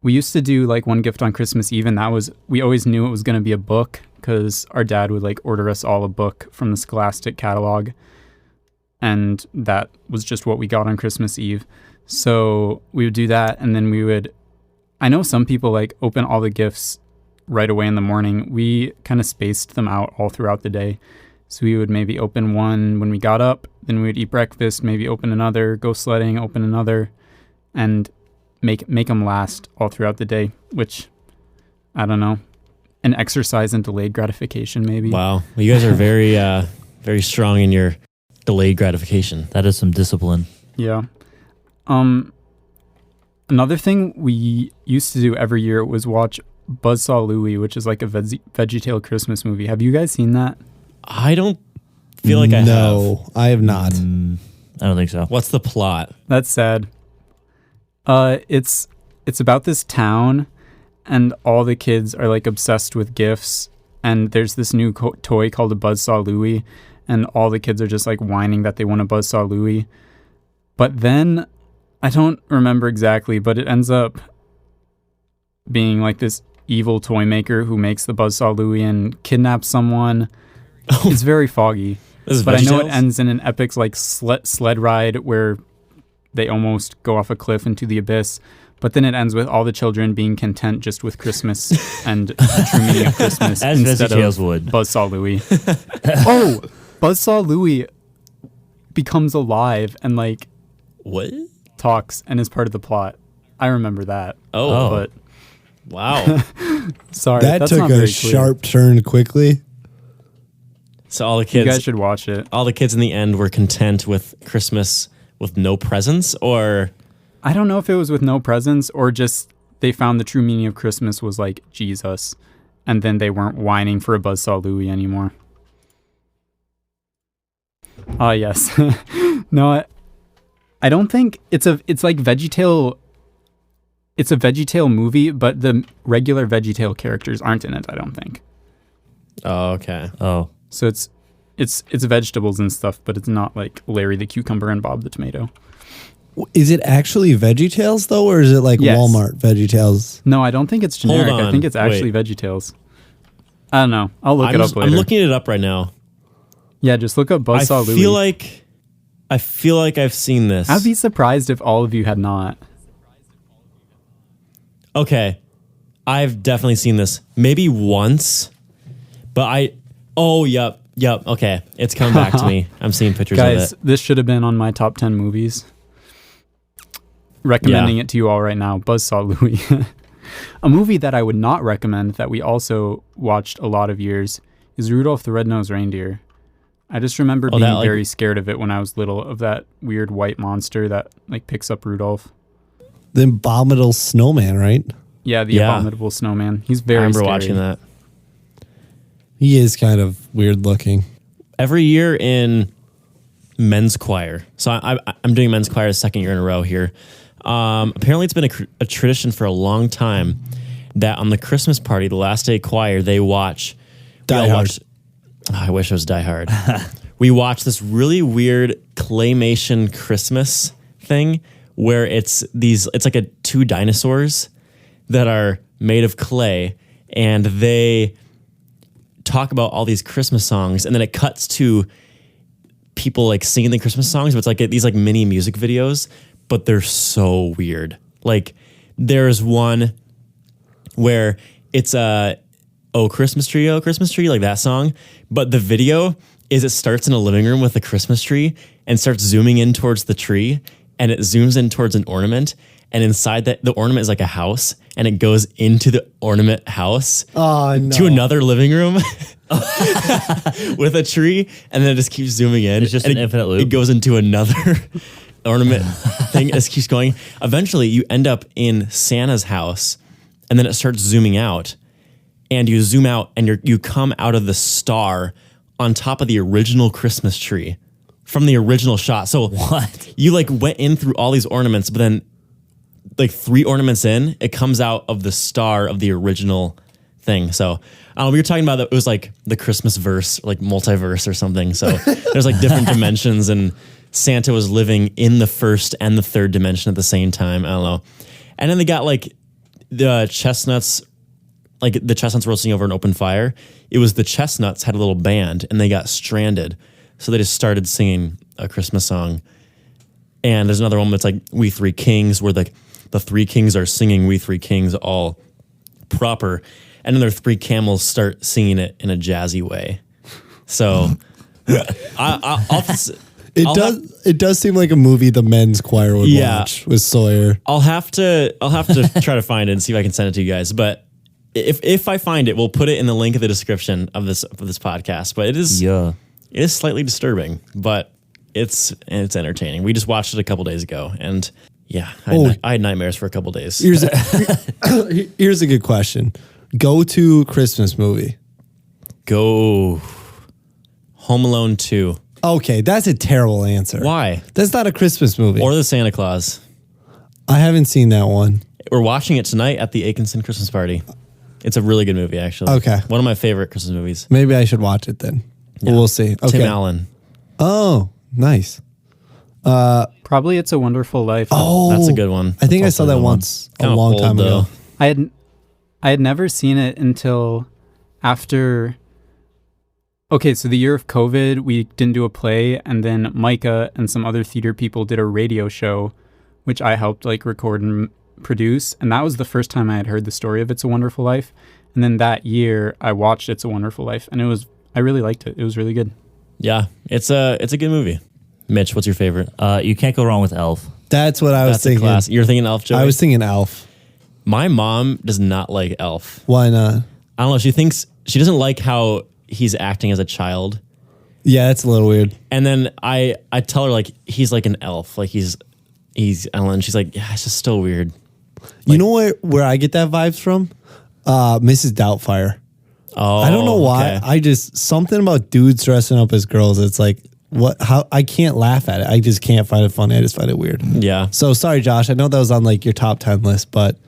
do like one gift on Christmas Eve, and we always knew it was going to be a book because our dad would like order us all a book from the Scholastic catalog, and that was just what we got on Christmas Eve. So we would do that, and then I know some people like open all the gifts right away in the morning. We kind of spaced them out all throughout the day. So we would maybe open one when we got up, then we would eat breakfast, maybe open another, go sledding, open another, and make them last all throughout the day, which, I don't know, an exercise in delayed gratification maybe. Wow. Well, you guys are very, very strong in your delayed gratification. That is some discipline. Yeah. Another thing we used to do every year was watch Buzzsaw Louie, which is like a VeggieTale Christmas movie. Have you guys seen that? I don't feel like I have. No, I have not. I don't think so. What's the plot? That's sad. It's about this town, and all the kids are like obsessed with gifts, and there's this new toy called a Buzzsaw Louie, and all the kids are just like whining that they want a Buzzsaw Louie. But then, I don't remember exactly, but it ends up being like this evil toy maker who makes the Buzzsaw Louie and kidnaps someone. It's very foggy. But I know it ends in an epic like sled ride where they almost go off a cliff into the abyss. But then it ends with all the children being content just with Christmas and the true meaning of Christmas As instead of VeggieTales would. Buzzsaw Louie. Oh, Buzzsaw Louie becomes alive and like What? talks and is part of the plot. I remember that. Oh. But Wow. sorry, That that's took not a very clear. sharp turn quickly. So all the You guys kids, should watch it. all the kids in the end were content with Christmas with no presents, or I don't know if it was with no presents or just they found the true meaning of Christmas was like Jesus, and then they weren't whining for a Buzzsaw Louie anymore. Yes. No, I don't think it's like VeggieTale. It's a VeggieTale movie, but the regular VeggieTale characters aren't in it, I don't think. oh, okay. Oh. So it's vegetables and stuff, but it's not like Larry the Cucumber and Bob the Tomato. Is it actually VeggieTales though, or is it like Yes. Walmart VeggieTales? No, I don't think it's generic. I on, think it's actually wait. VeggieTales. I don't know. I'll look it up later. I'm looking it up right now. Yeah, just look up Buzzsaw I Louie. feel like I've seen this. I'd be surprised if all of you had not. Okay. I've definitely seen this. Maybe once. But yep. Okay. It's come back to me. I'm seeing pictures Guys, of it. this should have been on my top 10 movies. Recommending it to you all right now. Buzzsaw Louie. A movie that I would not recommend that we also watched a lot of years is Rudolph the Red-Nosed Reindeer. I just remember being very scared of it when I was little, of that weird white monster that like picks up Rudolph. The Abominable Snowman, right? Yeah, the Abominable Snowman. He's very I remember scary. watching that. He is kind of weird looking. Every year in men's choir. So I'm doing men's choir the second year in a row here. Apparently it's been a tradition for a long time that on the Christmas party, the last day choir, they watch Die Hard. I wish it was Die Hard. We watch this really weird claymation Christmas thing where it's like two dinosaurs that are made of clay, and they talk about all these Christmas songs, and then it cuts to people like singing the Christmas songs, but it's like these like mini music videos, but they're so weird. Like there's one where it's Oh Christmas Tree, like that song, but the video is it starts in a living room with a Christmas tree and starts zooming in towards the tree, and it zooms in towards an ornament, and inside that the ornament is like a house, and it goes into the ornament house to another living room with a tree, and then it just keeps zooming in. It's just and an infinite loop. It goes into another ornament thing. It just keeps going. Eventually, you end up in Santa's house, and then it starts zooming out, and you zoom out, and you come out of the star on top of the original Christmas tree from the original shot. So What? you like went in through all these ornaments, but then like 3 ornaments in, it comes out of the star of the original thing. So we were talking about that. It was like the Christmas verse, like multiverse or something. So there's like different dimensions, and Santa was living in the first and the third dimension at the same time. I don't know. And then they got like the chestnuts, like the chestnuts roasting over an open fire. It was the chestnuts had a little band, and they got stranded. So they just started singing a Christmas song. And there's another one that's like We Three Kings, where the 3 kings are singing We Three Kings all proper. And then their 3 camels start singing it in a jazzy way. So It does seem like a movie the men's choir would watch with Sawyer. I'll have to try to find it and see if I can send it to you guys. But if I find it, we'll put it in the link of the description of this podcast. But it is slightly disturbing, but it's entertaining. We just watched it a couple days ago, and yeah, I had nightmares for a couple days. Here's a good question. Go to Christmas movie. Go Home Alone 2. Okay, that's a terrible answer. Why? That's not a Christmas movie. Or the Santa Claus. I haven't seen that one. We're watching it tonight at the Atkinson Christmas party. It's a really good movie, actually. Okay. One of my favorite Christmas movies. Maybe I should watch it then. Yeah. We'll see. Okay. Tim Allen. Oh, nice. Probably It's a Wonderful Life. Oh, That's a good one. I think I That's saw also a that good one. once a Kinda long old, time ago. though. I had never seen it until after. Okay, so the year of COVID, we didn't do a play, and then Micah and some other theater people did a radio show, which I helped like record and produce, and that was the first time I had heard the story of It's a Wonderful Life. And then that year, I watched It's a Wonderful Life, and I really liked it. It was really good. Yeah, it's a good movie. Mitch, what's your favorite? You can't go wrong with Elf. That's what I was That's a thinking. classic. You're thinking Elf, Joey? I was thinking Elf. My mom does not like Elf. Why not? I don't know. She doesn't like how he's acting as a child. Yeah, it's a little weird. And then I tell her like he's like an elf, like he's Ellen. She's like, yeah, it's just still weird. You know where I get that vibes from? Mrs. Doubtfire. Oh, I don't know why. okay. I just something about dudes dressing up as girls. It's like how I can't laugh at it. I just can't find it funny. I just find it weird. Yeah. So sorry, Josh. I know that was on like your top 10 list, but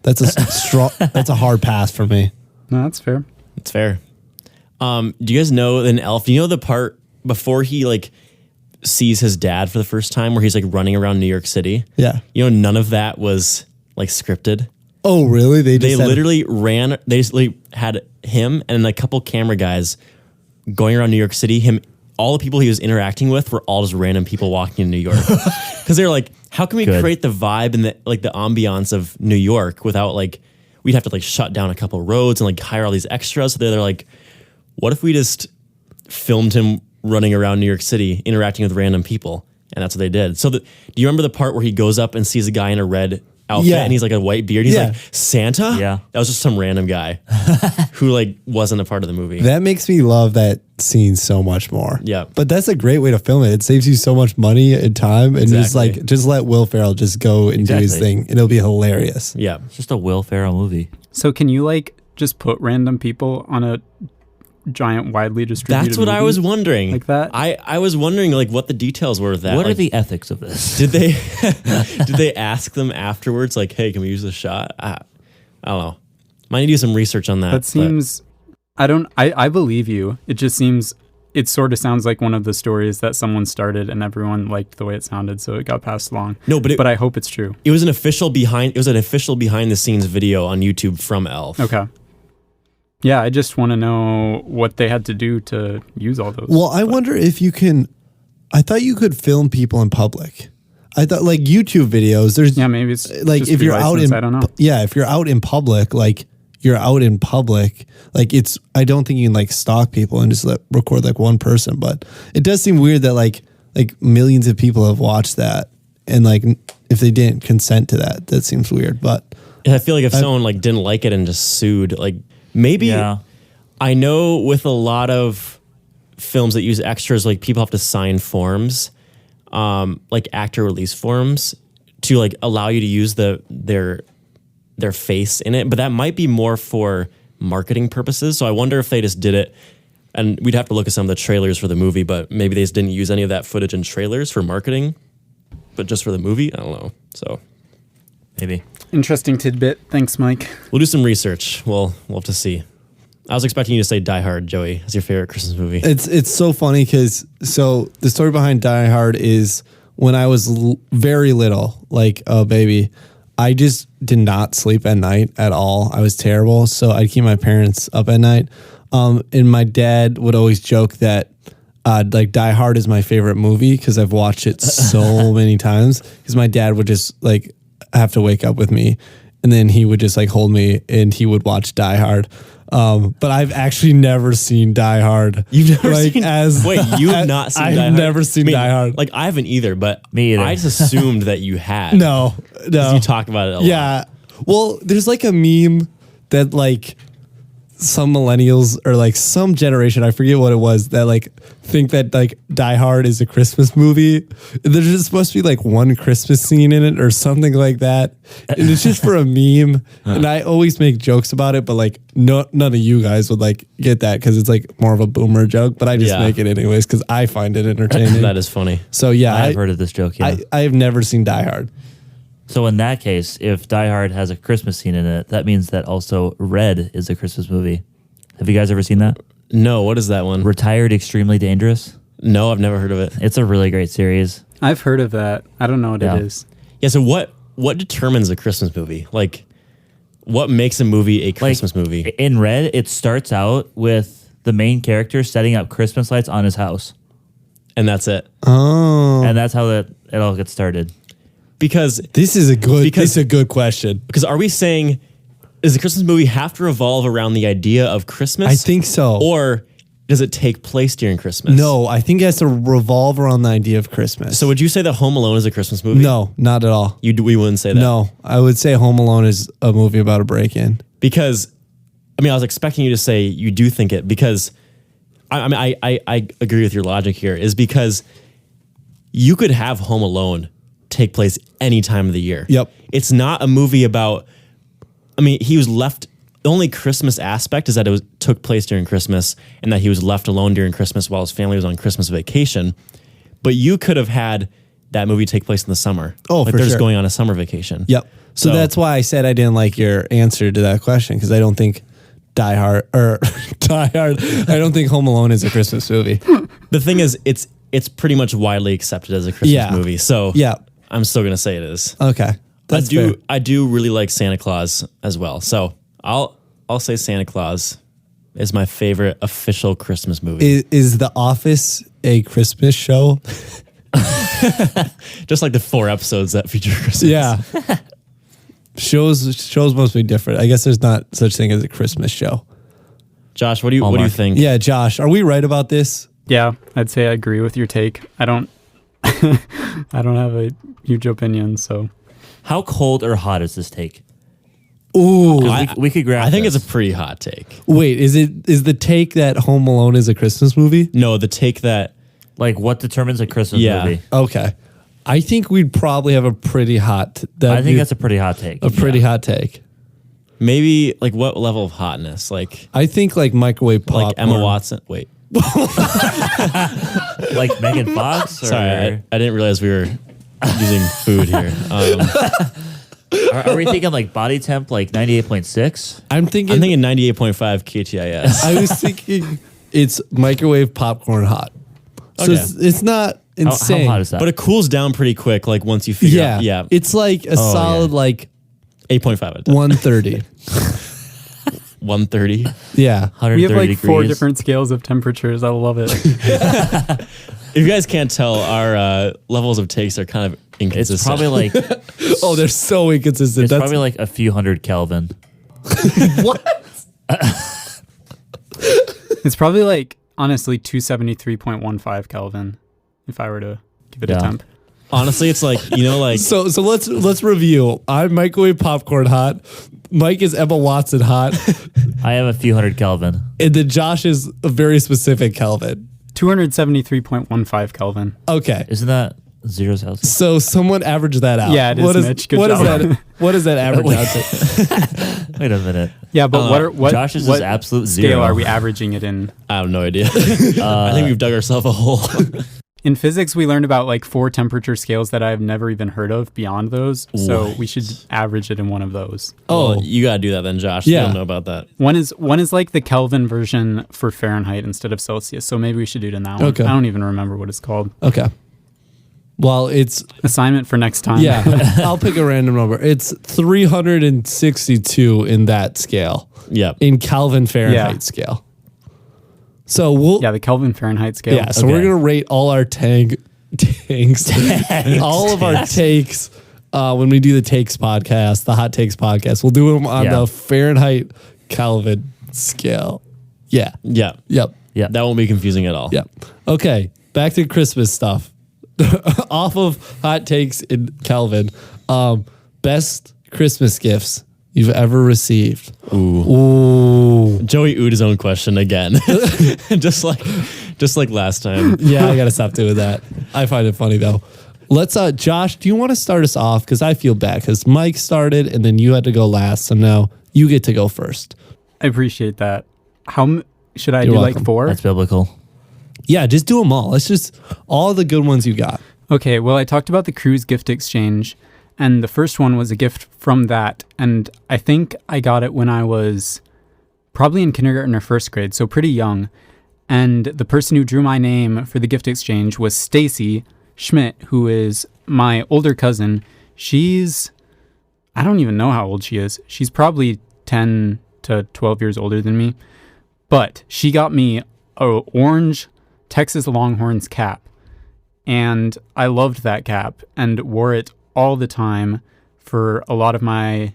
that's a strong. That's a hard pass for me. No, that's fair. It's fair. Do you guys know in Elf? Do you know the part before he like sees his dad for the first time, where he's like running around New York City? Yeah. You know, none of that was like scripted. Oh, really? They literally ran. They just like, had him and a couple camera guys going around New York City. All the people he was interacting with were all just random people walking in New York. Because they're like, how can we create the vibe and the ambiance of New York without like we'd have to like shut down a couple roads and like hire all these extras. So they're like, what if we just filmed him running around New York City interacting with random people? And that's what they did. So do you remember the part where he goes up and sees a guy in a red outfit and he's like a white beard? He's like, Santa? Yeah. That was just some random guy who like wasn't a part of the movie. That makes me love that scene so much more. Yeah. But that's a great way to film it. It saves you so much money and time. And just let Will Ferrell just go and do his thing. And it'll be hilarious. Yeah. It's just a Will Ferrell movie. So can you like just put random people on a giant, widely distributed That's what I movie was wondering. like that? I was wondering like what the details were of that. What are Like, the ethics of this? did they ask them afterwards like, hey, can we use this shot? I don't know. Might need to do some research on that. That seems I believe you. It just seems it sort of sounds like one of the stories that someone started and everyone liked the way it sounded, so it got passed along. No, but I hope it's true. It was an official behind the scenes video on YouTube from Elf. Okay. Yeah, I just want to know what they had to do to use all those. Well, I wonder if you can. I thought you could film people in public. I thought like YouTube videos. There's maybe it's like just if you're out in. I don't know. Yeah, if you're out in public, like you're out in public, like it's. I don't think you can like stalk people and just record like one person. But it does seem weird that like millions of people have watched that, and like if they didn't consent to that, that seems weird. But I feel like if someone like didn't like it and just sued, like maybe. Yeah. I know with a lot of films that use extras, like people have to sign forms, like actor release forms, to like allow you to use their face in it. But that might be more for marketing purposes. So I wonder if they just did it, and we'd have to look at some of the trailers for the movie, but maybe they just didn't use any of that footage in trailers for marketing, but just for the movie. I don't know. So Maybe. Interesting tidbit. Thanks, Mike. we'll do some research. We'll have to see. I was expecting you to say Die Hard, Joey, as your favorite Christmas movie. it's so funny because the story behind Die Hard is when I was very little, like a baby, I just did not sleep at night at all. I was terrible, so I'd keep my parents up at night. And my dad would always joke that like Die Hard is my favorite movie because I've watched it so many times. Because my dad would just like have to wake up with me, and then he would just like hold me, and he would watch Die Hard. But I've actually never seen Die Hard. You've never like, seen? Wait, you have not seen Die Hard? I've never seen Die Hard. Like I haven't either, but Me either. I just assumed that you had. No. 'Cause you talk about it a lot. Yeah. Well, there's like a meme that like some millennials or like some generation, I forget what it was, that like think that like Die Hard is a Christmas movie. There's just supposed to be like one Christmas scene in it or something like that. And it's just for a meme. And I always make jokes about it, but like none of you guys would like get that because it's like more of a boomer joke. But I just make it anyways because I find it entertaining. That is funny. So yeah, I've heard of this joke, yeah. I have never seen Die Hard. So in that case, if Die Hard has a Christmas scene in it, that means that also Red is a Christmas movie. Have you guys ever seen that? No, what is that one? Retired Extremely Dangerous. No, I've never heard of it. It's a really great series. I've heard of that. I don't know what it is. Yeah, so what determines a Christmas movie? Like, what makes a movie a Christmas movie? In Red, it starts out with the main character setting up Christmas lights on his house. And that's it. Oh. And that's how it all gets started. Because This is a good question. Because are we saying, does the Christmas movie have to revolve around the idea of Christmas? I think so. Or does it take place during Christmas? No, I think it has to revolve around the idea of Christmas. So would you say that Home Alone is a Christmas movie? No, not at all. We wouldn't say that. No, I would say Home Alone is a movie about a break-in. Because, I mean, I was expecting you to say you do think it because, I agree with your logic here, is because you could have Home Alone take place any time of the year. Yep. It's not a movie about, I mean, he was left, the only Christmas aspect is that took place during Christmas and that he was left alone during Christmas while his family was on Christmas vacation. But you could have had that movie take place in the summer. Oh, like for they're sure. just going on a summer vacation. Yep. So that's why I said I didn't like your answer to that question, because I don't think Die Hard, I don't think Home Alone is a Christmas movie. The thing is, it's pretty much widely accepted as a Christmas movie. So yeah, I'm still gonna say it is. okay. That's fair. I do really like Santa Claus as well. So I'll say Santa Claus is my favorite official Christmas movie. Is The Office a Christmas show? Just like the 4 episodes that feature Christmas. Yeah. Shows must be different. I guess there's not such thing as a Christmas show. Josh, what do you think? Yeah, Josh, are we right about this? Yeah, I'd say I agree with your take. I don't I don't have a huge opinion, so How cold or hot is this take? Ooh. We could grab I think this. it's a pretty hot take. Wait, is the take that Home Alone is a Christmas movie? No, the take that Like, what determines a Christmas movie? Okay. I think we'd probably have a pretty hot. I think that's a pretty hot take. a pretty hot take. maybe like what level of hotness? Like I think like microwave popcorn. like Emma Watson. Wait, Like Megan Fox? Or sorry, I didn't realize we were using food here. Are we thinking like body temp, like 98.6? I'm thinking 98.5 KTIS. I was thinking it's microwave popcorn hot. So Okay. it's not insane. How hot is that? But it cools down pretty quick. Like once you figure Yeah. out, yeah, It's like a solid like 8.5 out of 10. 130. 130. Yeah. 130 we have like degrees. 4 different scales of temperatures. I love it. If you guys can't tell, our levels of takes are kind of inconsistent. It's probably like Oh, they're so inconsistent. it's probably like a few hundred Kelvin. what? It's probably like honestly 273.15 Kelvin if I were to give it a Yeah. temp. honestly, it's like like So let's review. I'm microwave popcorn hot. Mike is Emma Watson hot. I have a few hundred Kelvin. And then Josh is a very specific Kelvin. 273.15 Kelvin. Okay. Isn't that 0 Celsius? So someone average that out. Yeah, it is, Mitch. Good what job. Is that? What does that average out to? Wait a minute. Yeah, but what Josh's what is absolute scale zero. are we averaging it in? I have no idea. I think we've dug ourselves a hole. In physics, we learned about like 4 temperature scales that I've never even heard of beyond those. So we should average it in one of those. Oh, you gotta do that then, Josh. Yeah. You don't know about that. One is like the Kelvin version for Fahrenheit instead of Celsius. So maybe we should do it in that one. Okay. I don't even remember what it's called. Okay. Well, it's Assignment for next time. yeah. I'll pick a random number. It's 362 in that scale. Yep. In Kelvin Fahrenheit Yeah. scale. So we'll Yeah, the Kelvin Fahrenheit scale. Yeah, so we're gonna rate all our tanks, all of our takes when we do the takes podcast, the hot takes podcast. We'll do them on Yeah. the Fahrenheit Kelvin scale. Yeah. Yeah. Yep. Yeah. That won't be confusing at all. Yep. Okay. Back to Christmas stuff. Off of hot takes in Kelvin. Best Christmas gifts you've ever received. Ooh. Joey oohed his own question again. just like last time. Yeah, I gotta stop doing that. I find it funny though. Let's Josh, do you want to start us off? Because I feel bad because Mike started and then you had to go last, so now you get to go first. I appreciate that. Should I You're do welcome. like 4? That's biblical. Yeah, just do them all. Let's just all the good ones you got. Okay, well, I talked about the cruise gift exchange, And the first one was a gift from that. And I think I got it when I was probably in kindergarten or first grade, so pretty young. And the person who drew my name for the gift exchange was Stacy Schmidt, who is my older cousin. I don't even know how old she is. She's probably 10 to 12 years older than me. But she got me a orange Texas Longhorns cap. And I loved that cap and wore it all the time for a lot of my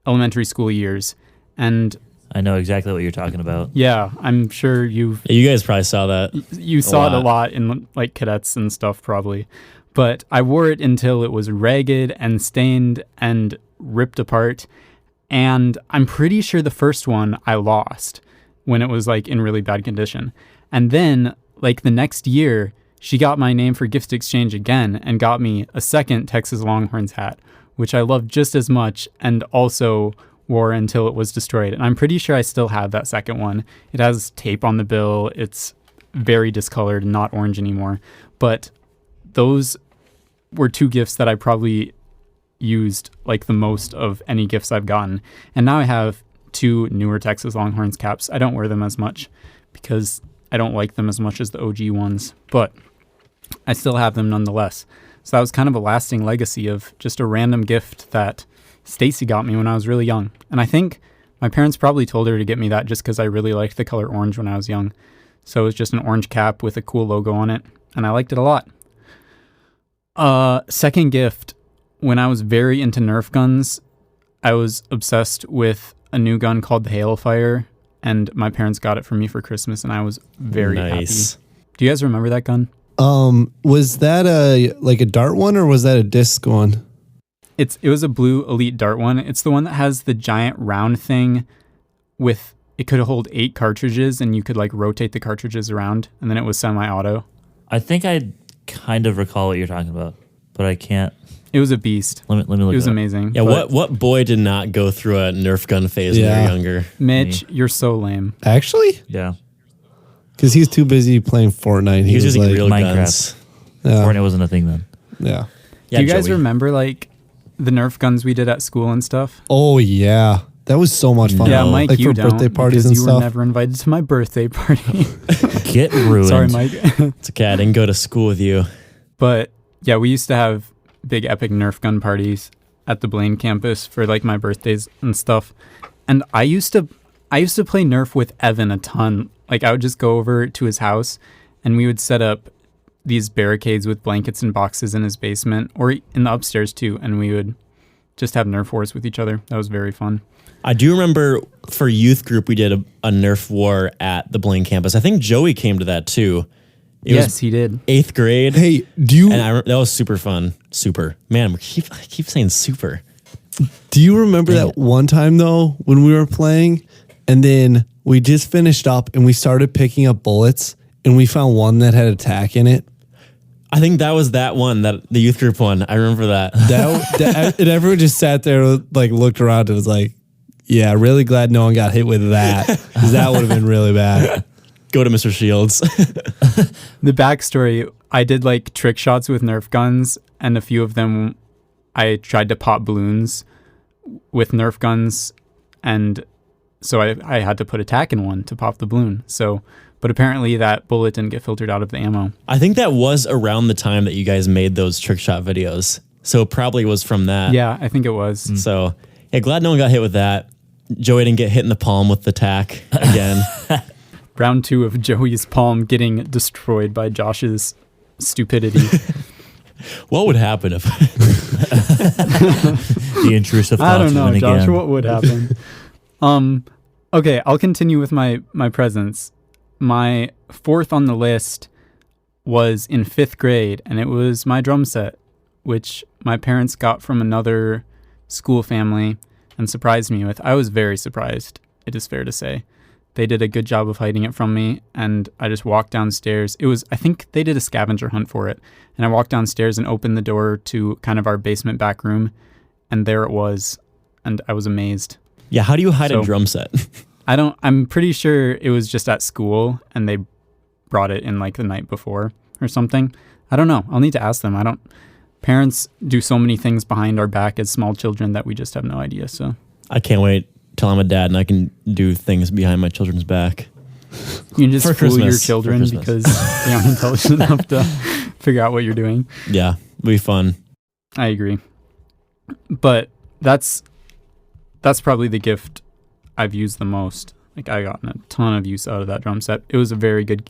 elementary school years. And I know exactly what you're talking about. yeah, I'm sure You guys probably saw that. you saw it a lot in like cadets and stuff probably. But I wore it until it was ragged and stained and ripped apart. And I'm pretty sure the first one I lost when it was like in really bad condition. And then like the next year, she got my name for gift exchange again and got me a second Texas Longhorns hat, which I loved just as much and also wore until it was destroyed. And I'm pretty sure I still have that second one. It has tape on the bill. It's very discolored and not orange anymore. But those were two gifts that I probably used like the most of any gifts I've gotten. And now I have two newer Texas Longhorns caps. I don't wear them as much because I don't like them as much as the OG ones, but I still have them nonetheless. So that was kind of a lasting legacy of just a random gift that Stacy got me when I was really young. And I think my parents probably told her to get me that just because I really liked the color orange when I was young. So it was just an orange cap with a cool logo on it, and I liked it a lot. Second gift, when I was very into Nerf guns, I was obsessed with a new gun called the Hailfire, and my parents got it for me for Christmas, and I was very happy. Do you guys remember that gun? Was that a dart one or was that a disc one? It was a blue Elite Dart one. It's the one that has the giant round thing with, it could hold 8 cartridges and you could like rotate the cartridges around, and then it was semi-auto. I think I kind of recall what you're talking about, but I can't. It was a beast. Let me look. It was it up. amazing. Yeah, what boy did not go through a Nerf gun phase when they were younger? Mitch, you're so lame. Actually? Yeah. Because he's too busy playing Fortnite. He was using like, real Minecraft. guns. Yeah. Fortnite wasn't a thing then. Yeah. Yeah, Do you guys Joey. remember like the Nerf guns we did at school and stuff? Oh, yeah. That was so much fun. Yeah, Mike, like you for don't, birthday parties because and you stuff. were never invited to my birthday party. Get ruined. Sorry, Mike. It's okay, I didn't go to school with you. But yeah, we used to have big epic Nerf gun parties at the Blaine campus for like my birthdays and stuff. And I used to play Nerf with Evan a ton. Like I would just go over to his house and we would set up these barricades with blankets and boxes in his basement or in the upstairs too, and we would just have Nerf wars with each other. That was very fun. I do remember for youth group we did a Nerf war at the Blaine campus. I think Joey came to that too. It Yes, was he did. 8th grade. Hey, do you And that was super fun. Super. Man, I keep saying super. do you remember that one time though when we were playing and then we just finished up and we started picking up bullets and we found one that had a tack in it? I think that was that one, that the youth group one. I remember that. And everyone just sat there, like looked around and was like, yeah, really glad no one got hit with that because that would have been really bad. Go to Mr. Shields. The backstory, I did like trick shots with Nerf guns, and a few of them I tried to pop balloons with Nerf guns, and so I had to put a tack in one to pop the balloon. But apparently that bullet didn't get filtered out of the ammo. I think that was around the time that you guys made those trick shot videos. So it probably was from that. Yeah, I think it was. So yeah, glad no one got hit with that. Joey didn't get hit in the palm with the tack again. Round 2 of Joey's palm getting destroyed by Josh's stupidity. What would happen if The intrusive I thoughts don't know, win Josh, again. what would happen? Okay, I'll continue with my presents. My 4th on the list was in 5th grade, and it was my drum set, which my parents got from another school family and surprised me with. I was very surprised, it is fair to say. They did a good job of hiding it from me, and I just walked downstairs. I think they did a scavenger hunt for it, and I walked downstairs and opened the door to kind of our basement back room, and there it was, and I was amazed. Yeah, how do you hide a So- drum set? I'm pretty sure it was just at school and they brought it in like the night before or something. I don't know. I'll need to ask them. parents do so many things behind our back as small children that we just have no idea. So I can't wait till I'm a dad and I can do things behind my children's back. you can just For fool your Christmas. children For Christmas. because they aren't intelligent enough to figure out what you're doing. Yeah, it'll be fun. I agree. But that's probably the gift I've used the most. Like, I gotten a ton of use out of that drum set. It was a very good.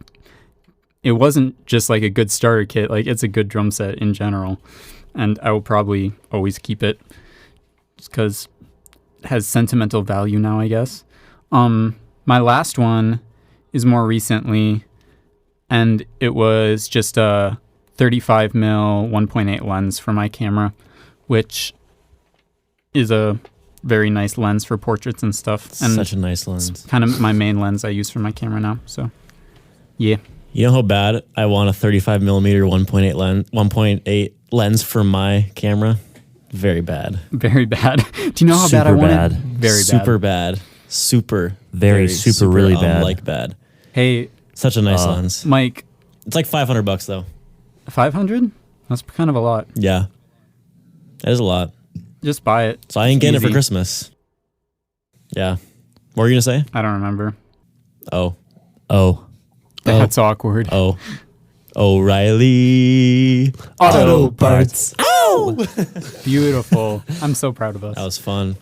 It wasn't just like a good starter kit. Like, it's a good drum set in general, and I will probably always keep it just because it has sentimental value now, I guess. My last one is more recently, and it was just a 35 mil 1.8 lens for my camera, which is a very nice lens for portraits and stuff. And Such a nice lens. it's kind of my main lens I use for my camera now. So, yeah. You know how bad I want a 35 millimeter 1.8 lens for my camera? Very bad. Very bad. Do you know how bad I Super want bad. it? Very bad. Super bad. Very, super, really bad. Like bad. Hey, Such a nice lens. Mike, It's like $500 though. 500? That's kind of a lot. Yeah. That is a lot. Just buy it. So I ain't getting it for Easy. Christmas. Yeah. What were you going to say? I don't remember. Oh. That's awkward. Oh. O'Reilly. Auto parts. Beautiful. I'm so proud of us. That was fun.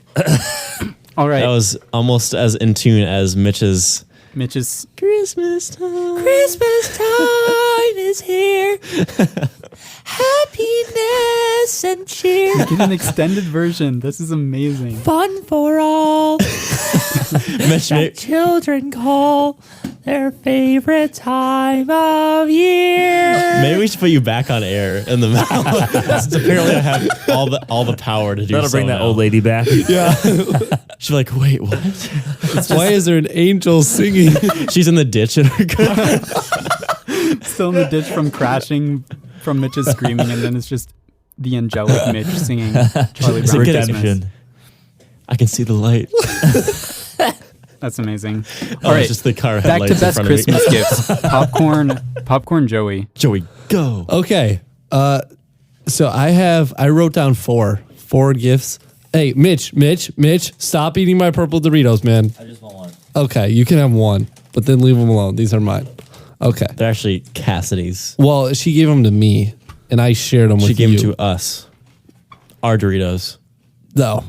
All right. That was almost as in tune as Mitch's Mitch's Christmas time. Christmas time is here. Happiness and cheer. get an extended version. This is amazing. Fun for all. Mitch, Children call their favorite time of year. maybe we should put you back on air in the middle. Since apparently I have all the power to do That'll bring so that now. old lady back. Yeah. She'll be like, wait, what? Why is there an angel singing? She's in the ditch in her car. Still in the ditch from crashing from Mitch's screaming, and then it's just the angelic Mitch singing Charlie Brown Christmas. Redemption. I can see the light. That's amazing. Oh, All right, it's just the car back headlights to in best front of me. Christmas gifts. Popcorn Joey. Joey, go. Okay. So I wrote down four gifts. Hey, Mitch, stop eating my purple Doritos, man. I just want one. Okay, you can have one, but then leave them alone. These are mine. Okay. They're actually Cassidy's. Well, she gave them to me, and I shared them with you. She gave them to us. Our Doritos. No.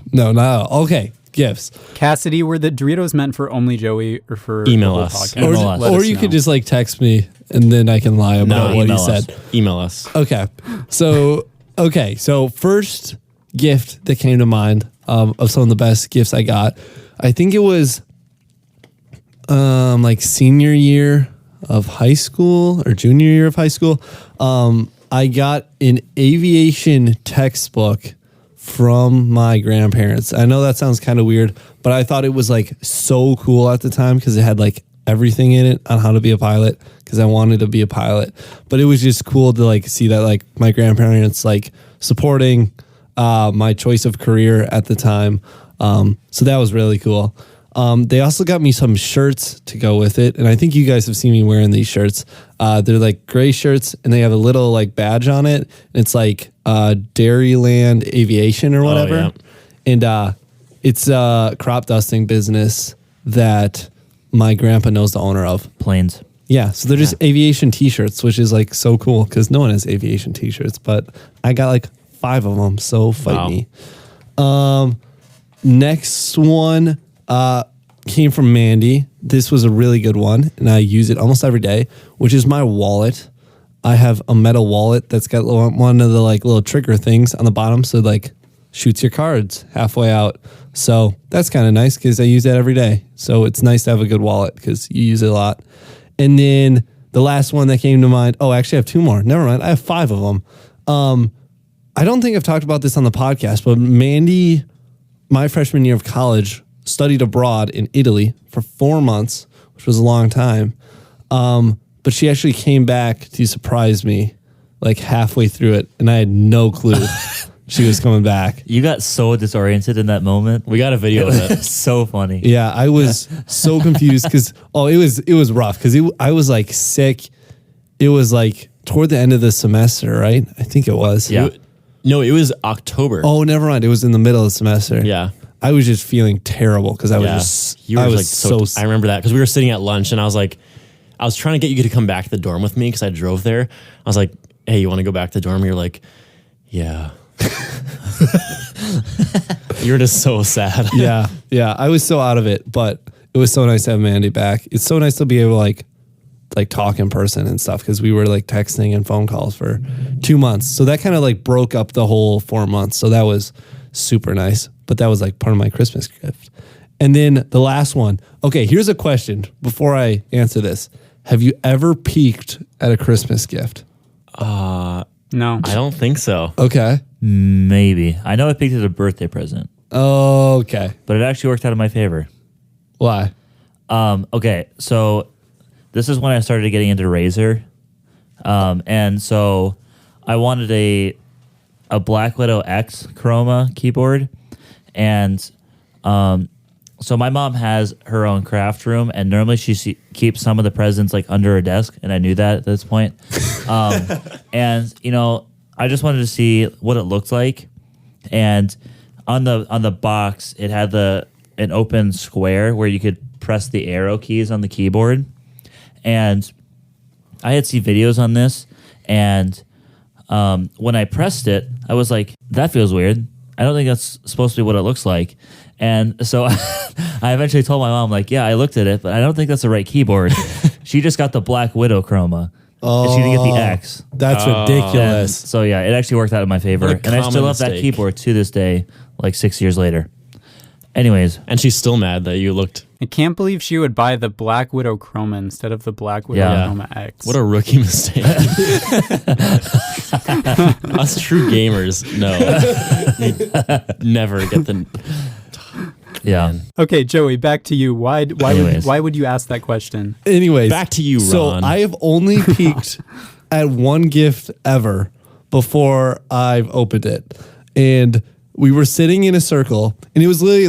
Okay, gifts. Cassidy, were the Doritos meant for only Joey or for Email the whole us. podcast? Email us. Let Or us you know. could just like text me, and then I can lie about what you email us. said. Email us. Okay. So first gift that came to mind of some of the best gifts I got, I think it was like senior year of high school or junior year of high school. I got an aviation textbook from my grandparents. I know that sounds kind of weird, but I thought it was like so cool at the time because it had like everything in it on how to be a pilot because I wanted to be a pilot. But it was just cool to like see that like my grandparents like supporting my choice of career at the time. So that was really cool. They also got me some shirts to go with it. And I think you guys have seen me wearing these shirts. They're like gray shirts and they have a little like badge on it. And it's like Dairyland Aviation or whatever. yeah. And it's a crop dusting business that my grandpa knows the owner of. Planes. Yeah, so they're just aviation t-shirts, which is like so cool because no one has aviation t-shirts, but I got like 5 of them, so fight Wow. me. Next one came from Mandy. This was a really good one, and I use it almost every day, which is my wallet. I have a metal wallet that's got one of the like little trigger things on the bottom, so like shoots your cards halfway out. So that's kind of nice because I use that every day. So it's nice to have a good wallet because you use it a lot. And then the last one that came to mind. Oh, actually, I have 2 more. Never mind. I have 5 of them. I don't think I've talked about this on the podcast, but Mandy, my freshman year of college, studied abroad in Italy for 4 months, which was a long time. But she actually came back to surprise me like halfway through it, and I had no clue she was coming back. You got so disoriented in that moment. We got a video of it. So funny. Yeah, I was so confused because it was rough because I was like sick. It was like toward the end of the semester, right? I think it was. Yeah. No, it was October. Oh, never mind. It was in the middle of the semester. Yeah. I was just feeling terrible because I was just, I was like so I remember that because we were sitting at lunch and I was like, I was trying to get you to come back to the dorm with me because I drove there. I was like, hey, you want to go back to the dorm? You're like, yeah. You're just so sad. yeah. I was so out of it, but it was so nice to have Mandy back. It's so nice to be able to like talk in person and stuff because we were like texting and phone calls for 2 months. So that kind of like broke up the whole 4 months. So that was super nice. But that was like part of my Christmas gift. And then the last one. Okay, here's a question before I answer this. Have you ever peeked at a Christmas gift? No. I don't think so. Okay. Maybe. I know I picked it a birthday present, Okay. but it actually worked out in my favor. Why? Okay, so this is when I started getting into Razer. And so I wanted a Black Widow X Chroma keyboard. And so my mom has her own craft room, and normally she keeps some of the presents like under her desk, and I knew that at this point. And you know, I just wanted to see what it looked like. And on the box, it had an open square where you could press the arrow keys on the keyboard. And I had seen videos on this, and when I pressed it, I was like, that feels weird. I don't think that's supposed to be what it looks like. And so I eventually told my mom, like, yeah, I looked at it, but I don't think that's the right keyboard. She just got the Black Widow Chroma. And she didn't get the X. That's ridiculous. So yeah, it actually worked out in my favor. What a And I still common have that mistake. keyboard to this day, like 6 years later. Anyways, And she's still mad that you looked. I can't believe she would buy the Black Widow Chroma instead of the Black Widow Yeah. Chroma X. What a rookie mistake. Us true gamers, no. We'd never get the. yeah. Okay, Joey, back to you. Anyways. Why would you ask that question? Anyways. Back to you, So Ron. I have only peeked at one gift ever before I've opened it. And we were sitting in a circle, and it was literally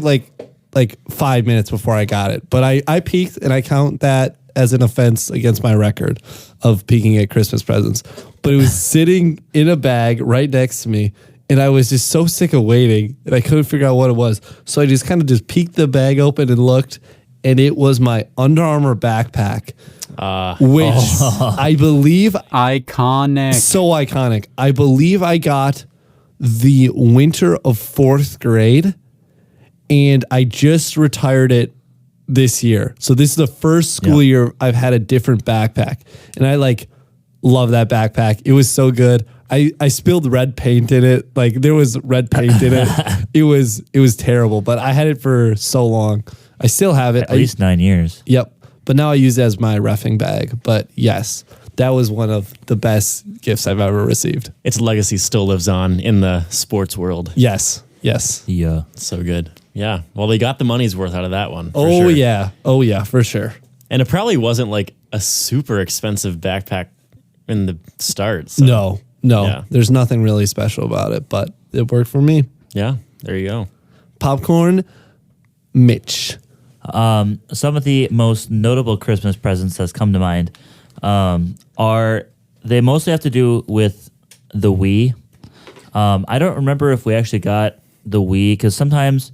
like 5 minutes before I got it. But I peeked, and I count that as an offense against my record of peeking at Christmas presents. But it was sitting in a bag right next to me, and I was just so sick of waiting, and I couldn't figure out what it was. So I just kind of just peeked the bag open and looked, and it was my Under Armour backpack, which I believe Iconic. so iconic. I believe I got the winter of 4th grade, and I just retired it this year. So this is the first school year I've had a different backpack, and I like love that backpack. It was so good. I spilled red paint in it. Like there was red paint in it. It was terrible, but I had it for so long. I still have it. At least 9 years. Yep. But now I use it as my reffing bag. But yes, that was one of the best gifts I've ever received. Its legacy still lives on in the sports world. Yes. Yeah. So good. Yeah. Well, they got the money's worth out of that one. Oh, sure. yeah. Oh, yeah, for sure. And it probably wasn't like a super expensive backpack in the start. So. No. Yeah. There's nothing really special about it, but it worked for me. Yeah. There you go. Popcorn, Mitch. Some of the most notable Christmas presents that's come to mind are they mostly have to do with the Wii. I don't remember if we actually got the Wii because sometimes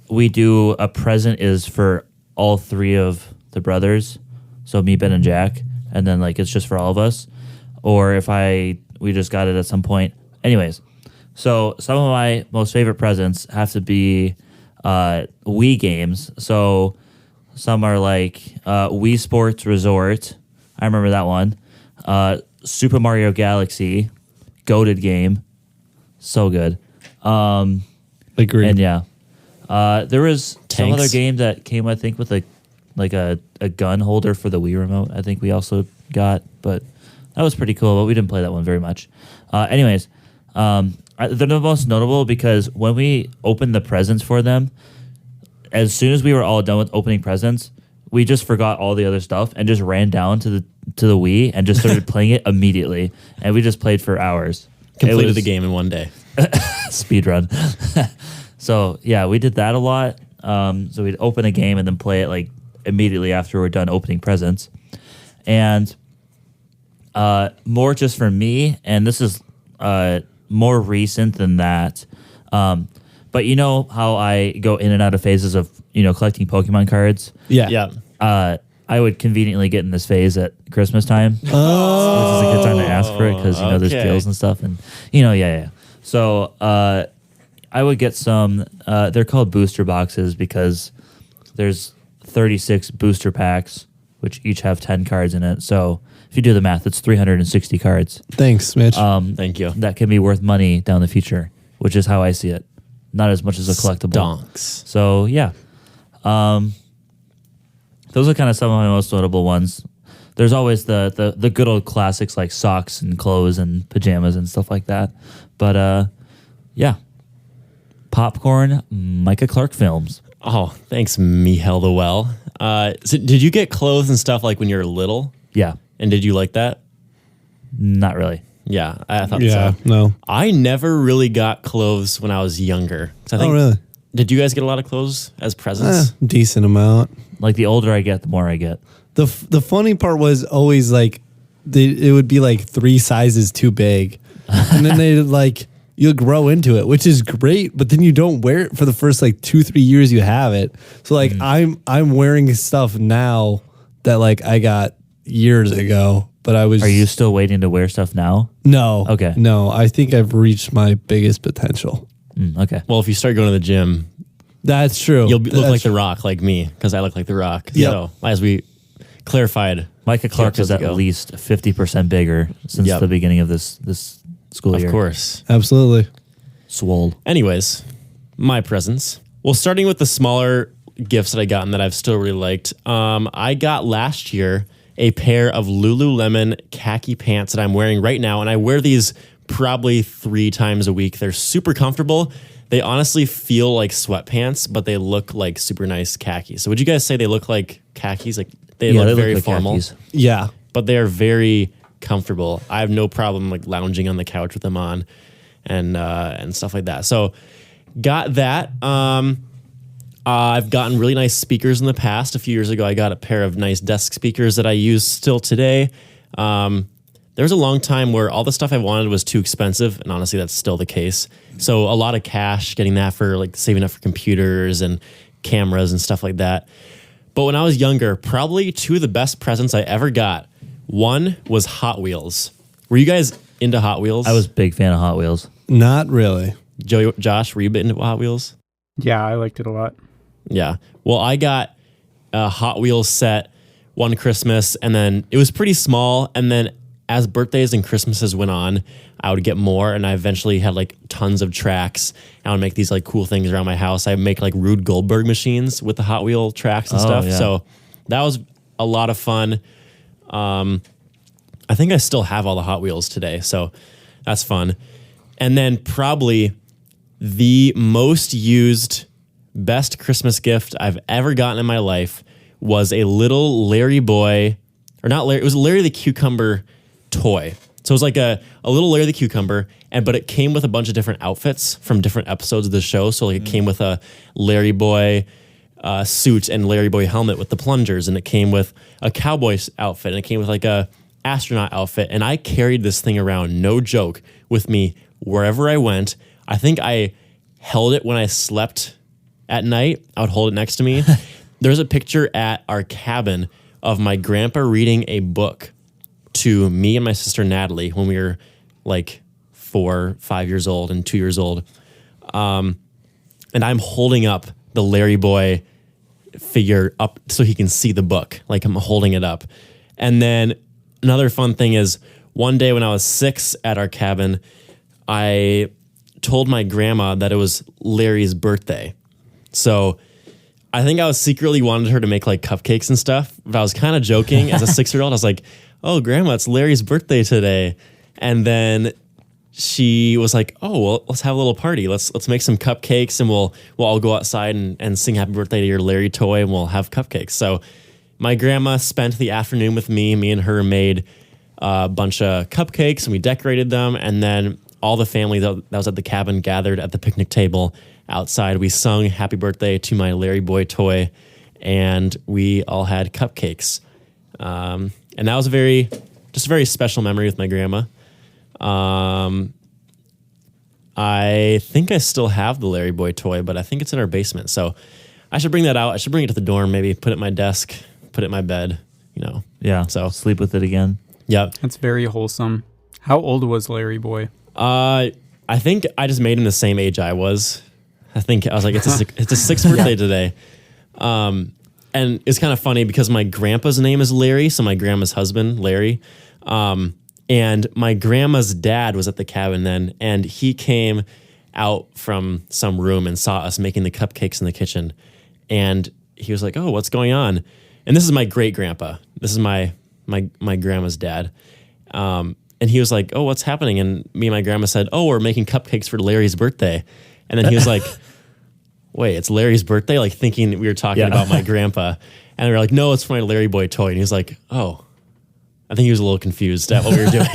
we do a present is for all three of the brothers, so me, Ben, and Jack, and then like it's just for all of us, or if we just got it at some point. Anyways, so some of my most favorite presents have to be Wii games. So some are like Wii Sports Resort. I remember that one. Super Mario Galaxy, goated game, so good. Agreed. And yeah, there was some Tanks. other game that came, I think, with a gun holder for the Wii remote. I think we also got, but that was pretty cool. But we didn't play that one very much. Anyways, they're the most notable because when we opened the presents for them, as soon as we were all done with opening presents, we just forgot all the other stuff and just ran down to the Wii and just started playing it immediately. And we just played for hours. Completed the game in one day. Speed run. So yeah, we did that a lot. So we'd open a game and then play it like immediately after we're done opening presents. And more just for me, and this is more recent than that. But you know how I go in and out of phases of, collecting Pokemon cards? Yeah. I would conveniently get in this phase at Christmas time, which is a good time to ask for it because, there's deals and stuff. And, yeah. So I would get some, they're called booster boxes because there's 36 booster packs, which each have 10 cards in it. So if you do the math, it's 360 cards. Thanks, Mitch. Thank you. That can be worth money down the future, which is how I see it. Not as much as a collectible. Stonks. So, yeah. Those are kind of some of my most notable ones. There's always the good old classics like socks and clothes and pajamas and stuff like that. But, yeah. Popcorn, Micah Clark films. Oh, thanks, Mihel the Well. So did you get clothes and stuff like when you were little? Yeah. And did you like that? Not really. Yeah, I thought yeah, so. no. I never really got clothes when I was younger. I think, really? Did you guys get a lot of clothes as presents? Decent amount. Like the older I get, the more I get. The funny part was always like, it would be like 3 sizes too big. And then they like, you'll grow into it, which is great, but then you don't wear it for the first like 2-3 years you have it. So like I'm wearing stuff now that like I got years ago, but I was. Are you still waiting to wear stuff now? No. Okay. No, I think I've reached my biggest potential. Okay. Well, if you start going to the gym, That's true. you'll look like The Rock, like me, because I look like The Rock. Yep. So as we clarified, Micah Clark is at ago. least 50% bigger since Yep. the beginning of this school year. Of course. Absolutely. Swole. Anyways, my presents. Well, starting with the smaller gifts that I got and that I've still really liked. I got last year a pair of Lululemon khaki pants that I'm wearing right now, and I wear these probably 3 times a week. They're super comfortable. They honestly feel like sweatpants, but they look like super nice khakis. So would you guys say they look like khakis? Like they look very like formal, khakis. Yeah. but they are very comfortable. I have no problem like lounging on the couch with them on and stuff like that. So got that. I've gotten really nice speakers in the past. A few years ago, I got a pair of nice desk speakers that I use still today. There was a long time where all the stuff I wanted was too expensive, and honestly, that's still the case. So a lot of cash, getting that for like saving up for computers and cameras and stuff like that. But when I was younger, probably 2 of the best presents I ever got. One was Hot Wheels. Were you guys into Hot Wheels? I was a big fan of Hot Wheels. Not really. Josh, were you into Hot Wheels? Yeah, I liked it a lot. Yeah. Well, I got a Hot Wheels set one Christmas, and then it was pretty small. And then as birthdays and Christmases went on, I would get more, and I eventually had like tons of tracks. I would make these like cool things around my house. I make like Rube Goldberg machines with the Hot Wheel tracks and stuff. Yeah. So that was a lot of fun. I think I still have all the Hot Wheels today, so that's fun. And then probably the most used best Christmas gift I've ever gotten in my life was a little Larry Boy, or not Larry, it was Larry the Cucumber toy. So it was like a little Larry the Cucumber, but it came with a bunch of different outfits from different episodes of the show. So like it came with a Larry Boy suit and Larry Boy helmet with the plungers, and it came with a cowboy outfit, and it came with like a astronaut outfit. And I carried this thing around, no joke, with me wherever I went. I think I held it when I slept at night. I would hold it next to me. There's a picture at our cabin of my grandpa reading a book to me and my sister Natalie when we were like 4, 5 years old and 2 years old. And I'm holding up the Larry Boy figure up so he can see the book. Like I'm holding it up. And then another fun thing is one day when I was 6 at our cabin, I told my grandma that it was Larry's birthday. So I think I was secretly wanted her to make like cupcakes and stuff, but I was kind of joking as a 6-year-old. I was like, "Oh, Grandma, it's Larry's birthday today." And then she was like, "Oh, well, let's have a little party. Let's make some cupcakes, and we'll all go outside and sing happy birthday to your Larry toy, and we'll have cupcakes." So my grandma spent the afternoon with me. Me and her made a bunch of cupcakes, and we decorated them. And then all the family that was at the cabin gathered at the picnic table outside. We sung happy birthday to my Larry Boy toy, and we all had cupcakes. And that was just a very special memory with my grandma. I think I still have the Larry Boy toy, but I think it's in our basement. So I should bring that out. I should bring it to the dorm, maybe put it in my desk, put it in my bed, Yeah. So sleep with it again. Yep. That's very wholesome. How old was Larry Boy? I think I just made him the same age I was. I think I was like, it's a sixth birthday today. And it's kind of funny because my grandpa's name is Larry, so my grandma's husband, Larry. And my grandma's dad was at the cabin then, and he came out from some room and saw us making the cupcakes in the kitchen. And he was like, "Oh, what's going on?" And this is my great grandpa. This is my grandma's dad. And he was like, "Oh, what's happening?" And me and my grandma said, "Oh, we're making cupcakes for Larry's birthday." And then he was like, "Wait, it's Larry's birthday?" Like thinking we were talking about my grandpa. And we were like, "No, it's for my Larry Boy toy." And he was like, "Oh." I think he was a little confused at what we were doing.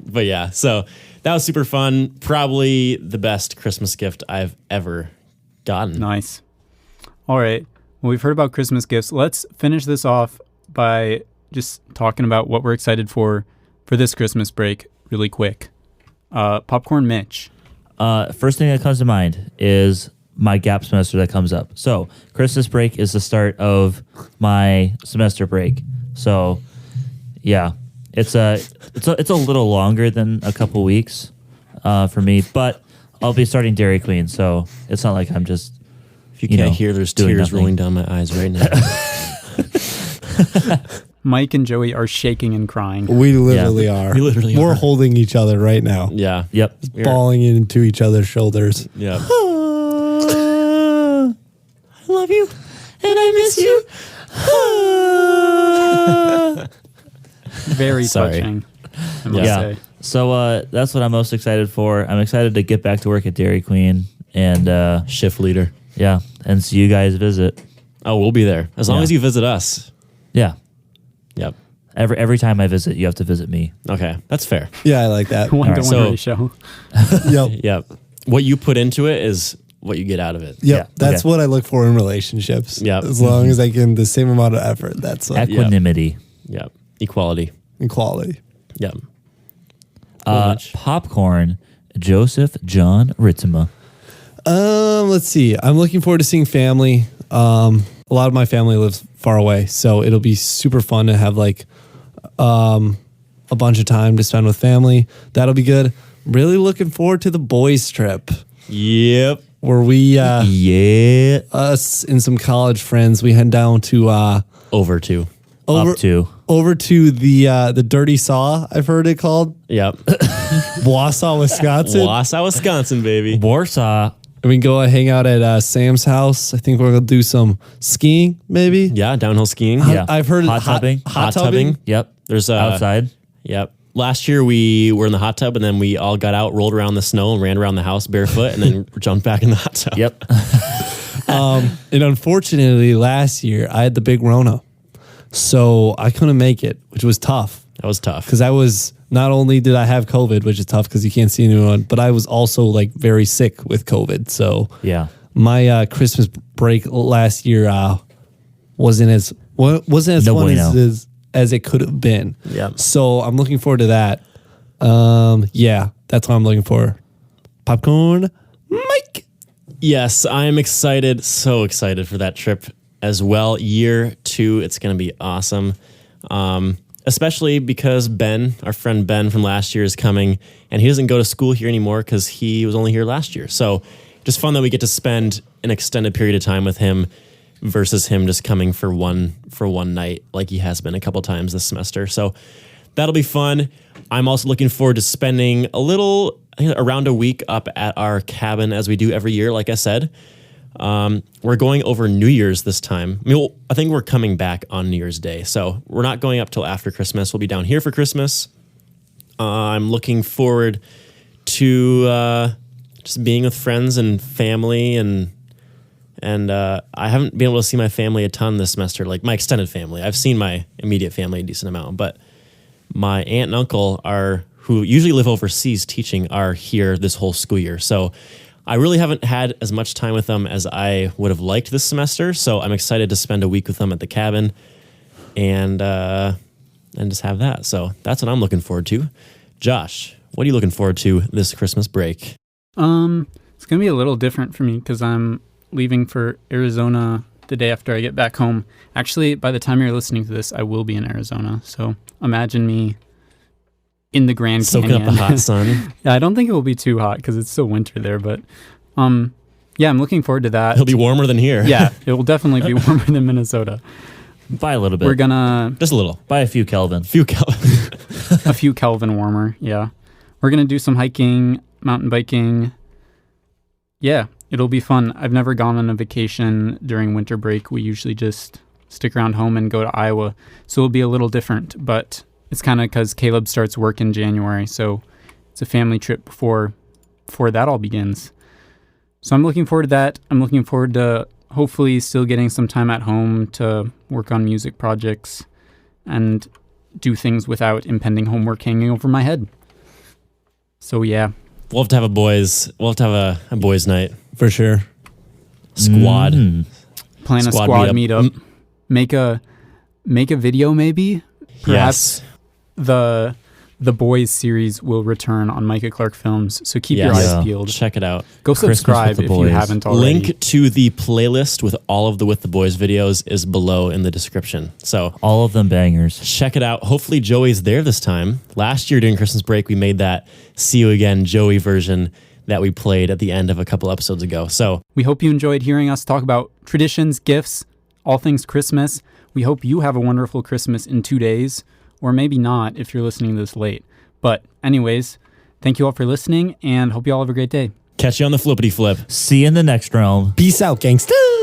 But yeah, so that was super fun. Probably the best Christmas gift I've ever gotten. Nice. All right. Well, we've heard about Christmas gifts. Let's finish this off by just talking about what we're excited for this Christmas break really quick. Popcorn Mitch. First thing that comes to mind is my gap semester that comes up. So Christmas break is the start of my semester break. So yeah, it's a little longer than a couple weeks for me, but I'll be starting Dairy Queen, so it's not like I'm just. If you can't hear, there's tears rolling down my eyes right now. Mike and Joey are shaking and crying. We literally are. We literally We're are. holding each other right now. Yeah. Yep. Bawling into each other's shoulders. Yeah. I love you, and I miss you. Very Sorry. touching, I must Yeah. say. So that's what I'm most excited for. I'm excited to get back to work at Dairy Queen and Shift leader. yeah, and see you guys visit. Oh, we'll be there as long Yeah. as you visit us. Yeah. Yep. Every time I visit, you have to visit me. Okay, that's fair. Yeah, I like that. One to so- one ratio. Yep. Yep. What you put into it is what you get out of it. Yep. Yeah, That's okay. what I look for in relationships. Yep. As long as I can the same amount of effort. That's Equanimity. Yep. Equality. equality. Yep. Mitch. Popcorn. Joseph John Ritzema. Let's see. I'm looking forward to seeing family. A lot of my family lives far away, so it'll be super fun to have like a bunch of time to spend with family. That'll be good. Really looking forward to the boys trip Yep. where we Yeah. us and some college friends, we head down to Over to. Up to. over to the Dirty Saw, I've heard it called. Yep. Wausau, Wisconsin. Wausau, Wisconsin, baby. Warsaw. And we can go hang out at Sam's house. I think we're gonna do some skiing, maybe. Yeah, downhill skiing. Yeah. I've heard Hot tubbing. Hot tubbing. Yep. There's Outside. Yep. Last year we were in the hot tub and then we all got out, rolled around the snow, and ran around the house barefoot, and then jumped back in the hot tub. Yep. And unfortunately, last year I had the big Rona, so I couldn't make it, which was tough That was tough. because I was not only did I have COVID, which is tough because you can't see anyone, but I was also like very sick with COVID. So Yeah. my Christmas break last year wasn't as No fun bueno. as it could have been. Yep. So I'm looking forward to that. Yeah, that's what I'm looking for. Popcorn, Mike. Yes, I'm excited, so excited for that trip as well. Year 2, it's going to be awesome. Especially because Ben, our friend Ben from last year, is coming, and he doesn't go to school here anymore because he was only here last year. So just fun that we get to spend an extended period of time with him versus him just coming for one night like he has been a couple times this semester. So that'll be fun. I'm also looking forward to spending around a week up at our cabin as we do every year, like I said. We're going over New Year's this time. I think we're coming back on New Year's Day, so we're not going up till after Christmas. We'll be down here for Christmas. I'm looking forward to just being with friends and family, and I haven't been able to see my family a ton this semester, like my extended family. I've seen my immediate family a decent amount, but my aunt and uncle who usually live overseas teaching are here this whole school year. So I really haven't had as much time with them as I would have liked this semester. So I'm excited to spend a week with them at the cabin and just have that. So that's what I'm looking forward to. Josh, what are you looking forward to this Christmas break? It's gonna be a little different for me because I'm leaving for Arizona the day after I get back home. Actually, by the time you're listening to this, I will be in Arizona. So imagine me in the Grand Soaking Canyon. up the hot sun. Yeah, I don't think it will be too hot because it's still winter there. But yeah, I'm looking forward to that. It'll be warmer than here. Yeah, it will definitely be warmer than Minnesota. By a little bit. We're gonna just a little. By a few Kelvin. a few Kelvin warmer. Yeah, we're gonna do some hiking, mountain biking. Yeah, it'll be fun. I've never gone on a vacation during winter break. We usually just stick around home and go to Iowa. So it'll be a little different, but it's kind of because Caleb starts work in January. So it's a family trip before that all begins. So I'm looking forward to that. I'm looking forward to hopefully still getting some time at home to work on music projects and do things without impending homework hanging over my head. So yeah. We'll have to have a boys night. For sure. Squad. Plan a squad meetup. Make a video maybe. Perhaps the boys series will return on Micah Clark Films. So keep your eyes peeled. Check it out. Go subscribe if you haven't already. Link to the playlist with all of the With the Boys videos is below in the description. So all of them bangers. Check it out. Hopefully Joey's there this time. Last year during Christmas break, we made that See You Again Joey version that we played at the end of a couple episodes ago. So we hope you enjoyed hearing us talk about traditions, gifts, all things Christmas. We hope you have a wonderful Christmas in 2 days, or maybe not if you're listening this late. But anyways, thank you all for listening and hope you all have a great day. Catch you on the flippity flip. See you in the next realm. Peace out, gangsta.